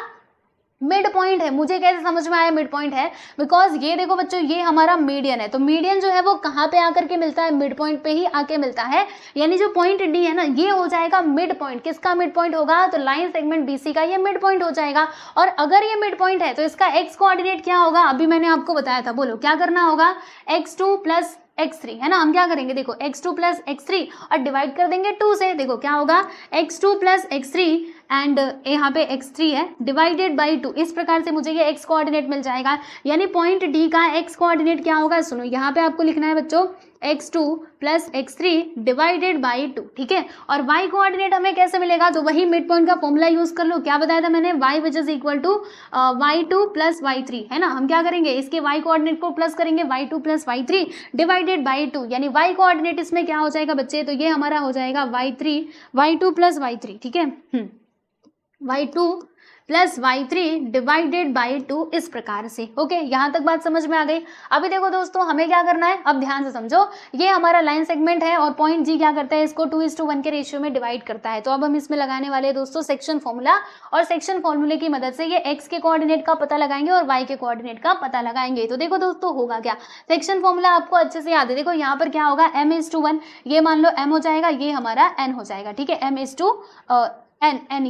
मिड पॉइंट है। मुझे कैसे समझ में आया मिड पॉइंट है, बिकॉज ये देखो बच्चों ये हमारा मीडियन है। तो मीडियन जो है वो कहाँ पे आकर के मिलता है, मिड पॉइंट पे ही आके मिलता है। यानी जो पॉइंट डी है ना ये हो जाएगा मिड पॉइंट। किसका मिड पॉइंट होगा, तो लाइन सेगमेंट बीसी का ये मिड पॉइंट हो जाएगा। और अगर ये मिड पॉइंट है तो इसका एक्स कोऑर्डिनेट क्या होगा, अभी मैंने आपको बताया था, बोलो क्या करना होगा, x2 प्लस x3 है ना। हम क्या करेंगे, देखो x2 प्लस x3 और डिवाइड कर देंगे 2 से। देखो क्या होगा, x2 प्लस x3 एंड यहाँ पे x3 है डिवाइडेड बाई 2। इस प्रकार से मुझे ये x कोऑर्डिनेट मिल जाएगा। यानी पॉइंट डी का x कोऑर्डिनेट क्या होगा, सुनो यहाँ पे आपको लिखना है बच्चों x2 plus x3 divided by 2, ठीक है। और y कोऑर्डिनेट हमें कैसे मिलेगा, तो वही मिड पॉइंट का फॉर्मूला यूज कर लो। क्या बताया था मैंने, y which is equal to y2 plus y3 है ना। हम क्या करेंगे, इसके y कोऑर्डिनेट को प्लस करेंगे, y2 plus y3 divided by 2। यानी y कोऑर्डिनेट इसमें क्या हो जाएगा बच्चे, तो ये हमारा हो जाएगा y2 प्लस y3, ठीक है, y2 plus y3 divided by 2, इस प्रकार से। ओके, यहाँ तक बात समझ में आ गई। अभी देखो दोस्तों हमें क्या करना है, अब ध्यान से समझो, ये हमारा लाइन सेगमेंट है और पॉइंट जी क्या करता है, इसको 2:1 के रेशियो में डिवाइड करता है। तो अब हम इसमें लगाने वाले हैं दोस्तों सेक्शन फॉर्मूला, और सेक्शन फॉर्मूले की मदद से ये x के कोऑर्डिनेट का पता लगाएंगे और y के कोऑर्डिनेट का पता लगाएंगे। तो देखो दोस्तों होगा क्या, सेक्शन फॉर्मूला आपको अच्छे से याद है। देखो यहाँ पर क्या होगा, m:1, ये मान लो m हो जाएगा, ये हमारा n हो जाएगा, ठीक है, m:n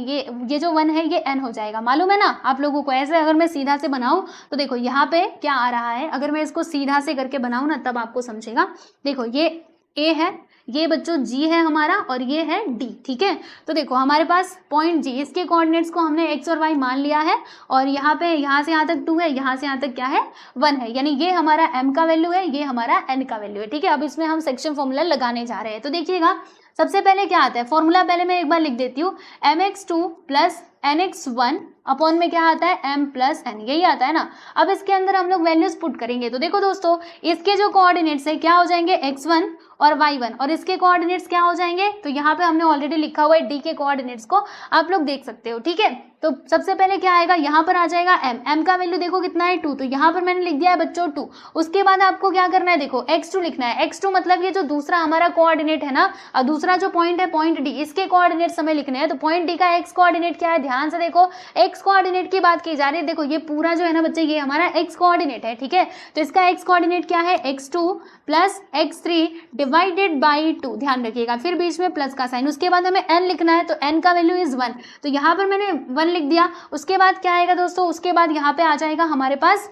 ये जो 1 है ये n हो जाएगा, मालूम है ना आप लोगों को। ऐसे अगर मैं सीधा से बनाऊं तो देखो यहाँ पे क्या आ रहा है, अगर मैं इसको सीधा से करके बनाऊं ना तब आपको समझेगा। देखो ये a है, ये बच्चों g है हमारा, और ये है d, ठीक है। तो देखो हमारे पास पॉइंट g, इसके कोऑर्डिनेट्स को हमने x और y मान लिया है, और यहाँ पे यहाँ से यहाँ तक 2 है, यहाँ से यहाँ तक क्या है 1 है। यानी ये हमारा m का वैल्यू है, ये हमारा n का वैल्यू है, ठीक है। अब इसमें हम सेक्शन फॉर्मूला लगाने जा रहे हैं। तो देखिएगा सबसे पहले क्या आता है, फॉर्मूला पहले मैं एक बार लिख देती हूँ, mx2 प्लस nx1 अपॉन में क्या आता है, m प्लस n, यही आता है ना। अब इसके अंदर हम लोग वैल्यूज पुट करेंगे। तो देखो दोस्तों इसके जो कोऑर्डिनेट्स है क्या हो जाएंगे, x1 और y1 और इसके कोऑर्डिनेट्स क्या हो जाएंगे, तो यहाँ पे हमने ऑलरेडी लिखा हुआ है d के कोऑर्डिनेट्स को, आप लोग देख सकते हो, ठीक है। तो सबसे पहले क्या आएगा, यहाँ पर आ जाएगा m का वैल्यू देखो कितना है 2, तो यहाँ पर मैंने लिख दिया है बच्चों 2। उसके बाद आपको क्या करना है, देखो x2 लिखना है। x2 मतलब ये जो दूसरा हमारा कोऑर्डिनेट है ना, और दूसरा जो पॉइंट है पॉइंट d, इसके कोऑर्डिनेट्स हमें लिखने हैं। तो पॉइंट d का x कोऑर्डिनेट क्या है, ध्यान से देखो, x कोऑर्डिनेट की बात की जा रही है। देखो ये पूरा जो है ना बच्चे, ये हमारा x कोऑर्डिनेट है, ठीक है। तो इसका x कोऑर्डिनेट क्या है, x2 plus x3 divided by 2, ध्यान रखिएगा, फिर बीच में प्लस का साइन। उसके बाद हमें n लिखना है, तो n का वैल्यू इज 1, तो यहाँ पर मैंने 1 लिख दिया। उसके बाद क्या आएगा दोस्तों, उसके बाद यहाँ पे आ जाएगा हमारे पास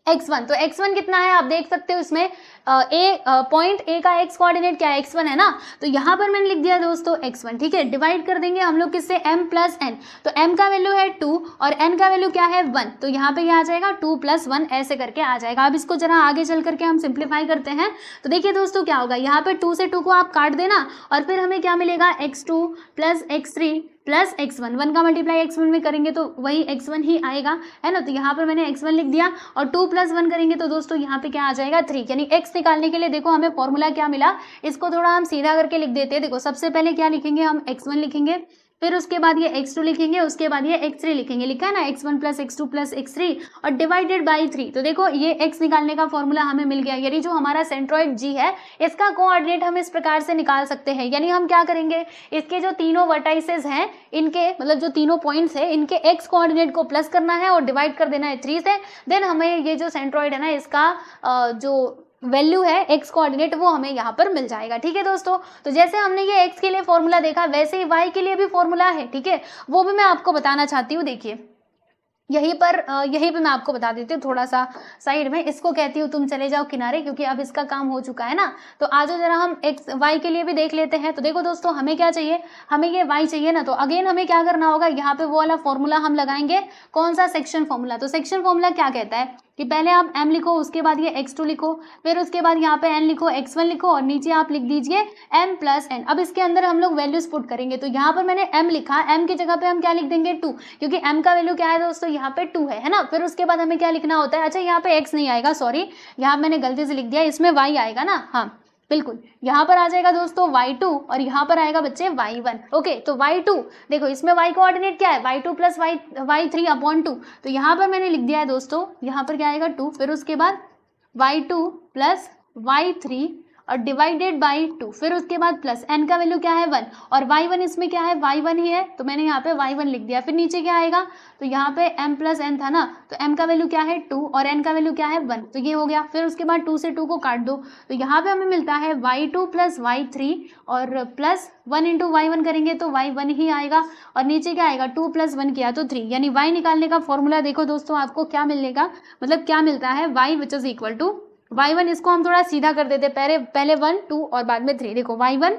x1। तो x1 कितना है आप देख सकते हो, इसमें पॉइंट a का x कोऑर्डिनेट क्या है, x1 है ना, तो यहाँ पर मैंने लिख दिया दोस्तों x1, ठीक है। डिवाइड कर देंगे हम लोग किससे, m प्लस n, तो m का वैल्यू है 2 और n का वैल्यू क्या है 1, तो यहाँ पे क्या आ जाएगा 2 + 1 ऐसे करके आ जाएगा। अब इसको जरा आगे चल करके हम सिंप्लीफाई करते हैं। तो देखिए दोस्तों क्या होगा, यहाँ पे 2 से 2 को आप काट देना और फिर हमें क्या मिलेगा, x2 plus x3 plus x1, 1 का मल्टीप्लाई x1 में करेंगे तो वही x1 ही आएगा, है ना। तो यहाँ पर मैंने x1 लिख दिया और 2 + 1 करेंगे तो दोस्तों यहाँ पे क्या आ जाएगा 3, यानी x निकालने के लिए देखो हमें फॉर्मूला क्या मिला, इसको थोड़ा हम सीधा करके लिख देते हैं। देखो सबसे पहले क्या लिखेंगे, हम x1 लिखेंगे, फिर उसके बाद ये x2 लिखेंगे, उसके बाद ये x3 लिखेंगे, लिखा है ना x1 plus x2 plus x3 और डिवाइडेड बाई 3। तो देखो ये x निकालने का फॉर्मूला हमें मिल गया, यानी जो हमारा सेंट्रॉइड g है इसका कोऑर्डिनेट हम इस प्रकार से निकाल सकते हैं। यानी हम क्या करेंगे, इसके जो तीनों वर्टाइसेस हैं, इनके मतलब जो तीनों पॉइंट्स है, इनके x कोऑर्डिनेट को प्लस करना है और डिवाइड कर देना है 3 से, देन हमें ये जो सेंट्रॉइड है ना इसका जो वैल्यू है x कोऑर्डिनेट वो हमें यहाँ पर मिल जाएगा, ठीक है दोस्तों। तो जैसे हमने ये x के लिए फॉर्मूला देखा, वैसे ही y के लिए भी फॉर्मूला है, ठीक है, वो भी मैं आपको बताना चाहती हूँ। देखिए यहीं पे मैं आपको बता देती हूँ, थोड़ा सा साइड में, इसको कहती हूँ तुम चले जाओ किनारे, क्योंकि अब इसका काम हो चुका है ना। तो आज जरा हम x y के लिए भी देख लेते हैं। तो देखो दोस्तों हमें क्या चाहिए, हमें ये y चाहिए ना, तो अगेन हमें क्या करना होगा, यहाँ पे वो वाला फॉर्मूला हम लगाएंगे, कौन सा, सेक्शन फॉर्मूला। तो सेक्शन फॉर्मूला क्या कहता है कि पहले आप m लिखो, उसके बाद ये x2 लिखो, फिर उसके बाद यहाँ पे n लिखो, x1 लिखो और नीचे आप लिख दीजिए m प्लस n। अब इसके अंदर हम लोग वैल्यूज पुट करेंगे, तो यहाँ पर मैंने m लिखा, m की जगह पे हम क्या लिख देंगे 2, क्योंकि m का वैल्यू क्या है दोस्तों, यहाँ पे 2 है ना। फिर उसके बाद हमें क्या लिखना होता है, अच्छा यहाँ पे x नहीं आएगा, सॉरी यहाँ मैंने गलती से लिख दिया, इसमें y आएगा ना, हाँ बिल्कुल, यहाँ पर आ जाएगा दोस्तों y2 और यहाँ पर आएगा बच्चे y1। ओके, तो y2 देखो इसमें y कोऑर्डिनेट क्या है, y2 प्लस y3 अपॉन 2, तो यहाँ पर मैंने लिख दिया है दोस्तों, यहाँ पर क्या आएगा 2, फिर उसके बाद y2 प्लस y3 और डिवाइडेड बाई 2, फिर उसके बाद प्लस n का वैल्यू क्या है 1 और y1 इसमें क्या है y1 ही है, तो मैंने यहाँ पे y1 लिख दिया। फिर नीचे क्या आएगा, तो यहाँ पे m प्लस n था ना, तो m का वैल्यू क्या है 2 और n का वैल्यू क्या है 1, तो ये हो गया। फिर उसके बाद 2 से 2 को काट दो, तो यहाँ पे हमें मिलता है y2 प्लस y3 और प्लस 1 इंटू y1 करेंगे तो y1 ही आएगा और नीचे क्या आएगा 2 + 1 किया तो 3, यानी y निकालने का फॉर्मूला देखो दोस्तों आपको क्या मिलेगा, मतलब क्या मिलता है y which is equal to y1। इसको हम थोड़ा सीधा कर देते, पहले 1 2 और बाद में 3। देखो y1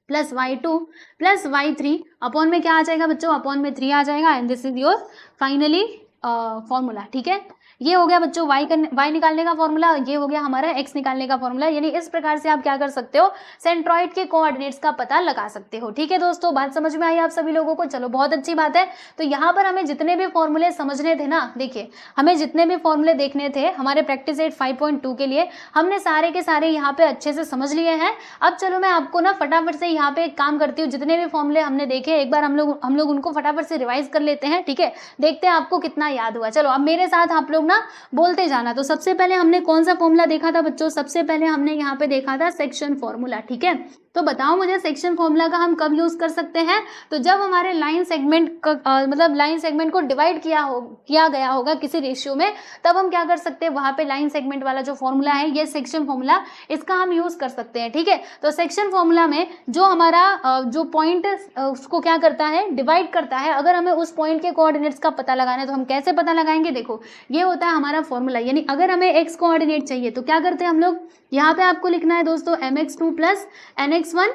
plus y2 plus y3 upon में क्या आ जाएगा बच्चों, अपॉन में 3 आ जाएगा, and this is your finally formula, ठीक है। ये हो गया बच्चों y निकालने का फॉर्मूला, ये हो गया हमारा x निकालने का फॉर्मूला। यानी इस प्रकार से आप क्या कर सकते हो, सेंट्रॉइड के कोऑर्डिनेट्स का पता लगा सकते हो, ठीक है दोस्तों। बात समझ में आई आप सभी लोगों को, चलो बहुत अच्छी बात है। तो यहाँ पर हमें जितने भी फॉर्मूले समझने थे ना, देखिए हमें जितने भी फॉर्मूले देखने थे हमारे प्रैक्टिस एट 5.2 के लिए, हमने सारे के सारे यहाँ पे अच्छे से समझ लिए हैं। अब चलो मैं आपको ना फटाफट से यहाँ पे एक काम करती हूँ, जितने भी फॉर्मूले हमने देखे एक बार हम लोग उनको फटाफट से रिवाइज कर लेते हैं, ठीक है। देखते हैं आपको कितना याद हुआ। चलो अब मेरे साथ आप लोग ना बोलते जाना। तो सबसे पहले हमने कौन सा फॉर्मूला देखा था बच्चों, सबसे पहले हमने यहाँ पे देखा था सेक्शन फॉर्मूला, ठीक है। तो बताओ मुझे सेक्शन फॉर्मूला का हम कब यूज कर सकते हैं, तो जब हमारे लाइन सेगमेंट का मतलब लाइन सेगमेंट को डिवाइड किया गया होगा किसी रेशियो में, तब हम क्या कर सकते हैं, वहां पे लाइन सेगमेंट वाला जो फॉर्मूला है ये सेक्शन फॉर्मूला, इसका हम यूज कर सकते हैं, ठीक है। तो सेक्शन फॉर्मूला में जो हमारा जो पॉइंट उसको क्या करता है, डिवाइड करता है। अगर हमें उस पॉइंट के कोऑर्डिनेट्स का पता लगाना है तो हम कैसे पता लगाएंगे, देखो ये होता है हमारा फॉर्मूला। यानी अगर हमें एक्स कोऑर्डिनेट चाहिए तो क्या करते हैं हम लोग, यहाँ पे आपको लिखना है दोस्तों mx2 प्लस nx1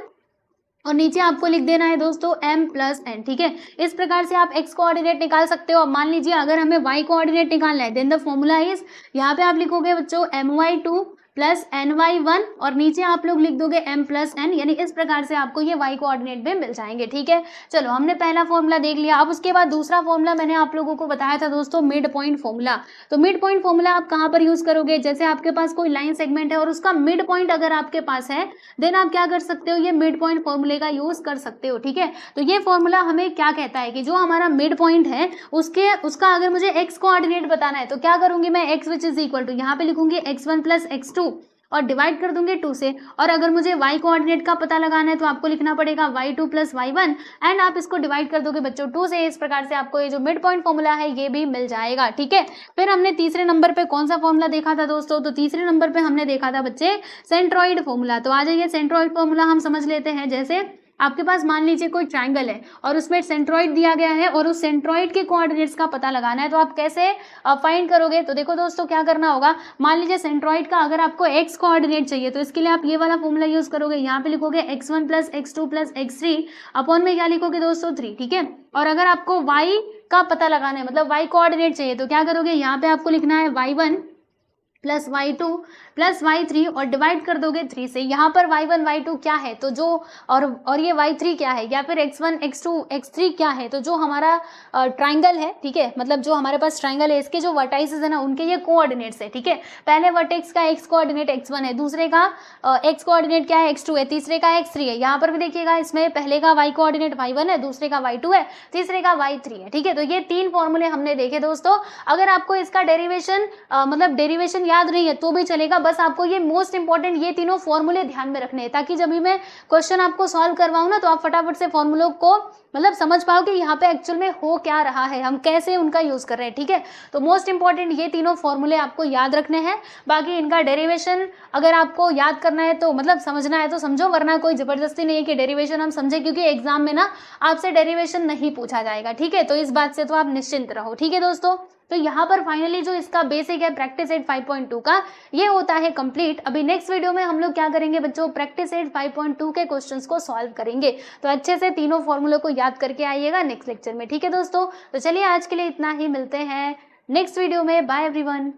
और नीचे आपको लिख देना है दोस्तों m प्लस n, ठीक है। इस प्रकार से आप x कोऑर्डिनेट निकाल सकते हो। अब मान लीजिए अगर हमें y कोऑर्डिनेट निकालना है, देन द फॉर्मूला इज, यहाँ पे आप लिखोगे बच्चों my2 प्लस ny1 और नीचे आप लोग लिख दोगे m प्लस n, यानी इस प्रकार से आपको ये y कोऑर्डिनेट में मिल जाएंगे। ठीक है, चलो हमने पहला फॉर्मूला देख लिया। अब उसके बाद दूसरा फॉर्मूला मैंने आप लोगों को बताया था दोस्तों, मिड पॉइंट फॉर्मूला। तो मिड पॉइंट फॉर्मूला आप कहाँ पर यूज करोगे, जैसे आपके पास कोई लाइन सेगमेंट है और उसका मिड पॉइंट अगर आपके पास है, देन आप क्या कर सकते हो, ये मिड पॉइंट फॉर्मूले का यूज कर सकते हो। ठीक है, तो ये फॉर्मूला हमें क्या कहता है कि जो हमारा मिड पॉइंट है उसका अगर मुझे x कोऑर्डिनेट बताना है तो क्या करूंगी मैं, x which is equal to, यहाँ पे लिखूंगी x1 प्लस x2 और डिवाइड कर दूंगे 2 से। और अगर मुझे y कोऑर्डिनेट का पता लगाना है तो आपको लिखना पड़ेगा y2 प्लस y1 एंड आप इसको डिवाइड कर दोगे बच्चों 2 से। इस प्रकार से आपको ये जो मिड पॉइंट फॉर्मूला है ये भी मिल जाएगा। ठीक है, फिर हमने तीसरे नंबर पे कौन सा फॉर्मूला देखा था दोस्तों, तो तीसरे नंबर पे हमने देखा था बच्चे सेंट्रॉइड फॉर्मूला। तो आ जाइए सेंट्रॉइड फॉर्मूला हम समझ लेते हैं। जैसे आपके पास मान लीजिए कोई ट्रायंगल है और उसमें सेंट्रॉइड दिया गया है और उस सेंट्रॉइड के कोऑर्डिनेट्स का पता लगाना है, तो आप कैसे फाइंड करोगे, तो देखो दोस्तों क्या करना होगा, मान लीजिए सेंट्रॉइड का अगर आपको x कोऑर्डिनेट चाहिए तो इसके लिए आप ये वाला फॉर्मूला यूज करोगे। यहाँ पे लिखोगे x1 plus x2 plus x3 upon में क्या लिखोगे दोस्तों 3। ठीक है, और अगर आपको y का पता लगाना है, मतलब y कोऑर्डिनेट चाहिए, तो क्या करोगे, यहाँ पे आपको लिखना है y1 plus y2 plus y3 और डिवाइड कर दोगे 3 से। यहाँ पर y1 y2 क्या है, तो जो और ये y3 क्या है, या फिर x1 x2 x3 क्या है, तो जो हमारा ट्राइंगल है, ठीक है, मतलब जो हमारे पास ट्राइंगल है इसके जो वर्टाइसेस है ना उनके ये कोऑर्डिनेट्स है। ठीक है, पहले वर्टेक्स का x कोऑर्डिनेट x1 है, दूसरे का x कोऑर्डिनेट क्या है x2 है, तीसरे का x3 है। यहाँ पर भी देखिएगा इसमें पहले का y कोऑर्डिनेट y1 है, दूसरे का y2 है, तीसरे का y3 है। ठीक है, तो ये 3 फॉर्मूले हमने देखे दोस्तों। अगर आपको इसका डेरिवेशन मतलब डेरिवेशन याद नहीं है तो भी चलेगा, बस आपको ये मोस्ट इंपॉर्टेंट ये तीनों फॉर्मूले ध्यान में रखने हैं, ताकि जब भी मैं क्वेश्चन आपको सॉल्व करवाऊं ना तो आप फटाफट से फॉर्मूलों को मतलब समझ पाओ कि यहाँ पे एक्चुअल में हो क्या रहा है, हम कैसे उनका यूज कर रहे हैं। ठीक है, तो मोस्ट इंपॉर्टेंट ये तीनों फॉर्मूले आपको याद रखने हैं। बाकी इनका डेरिवेशन अगर आपको याद करना है तो मतलब समझना है तो समझो, वरना कोई जबरदस्ती नहीं है कि डेरिवेशन हम समझे, क्योंकि एग्जाम में ना आपसे डेरिवेशन नहीं पूछा जाएगा। ठीक है, तो इस बात से तो आप निश्चिंत रहो। ठीक है दोस्तों, तो यहाँ पर फाइनली जो इसका बेसिक है प्रैक्टिस एट 5.2 का ये होता है कंप्लीट। अभी नेक्स्ट वीडियो में हम लोग क्या करेंगे बच्चों, प्रैक्टिस एट 5.2 के क्वेश्चंस को सॉल्व करेंगे। तो अच्छे से तीनों फॉर्मूलों को याद करके आइएगा नेक्स्ट लेक्चर में। ठीक है दोस्तों, तो चलिए आज के लिए इतना ही, मिलते हैं नेक्स्ट वीडियो में। Bye everyone.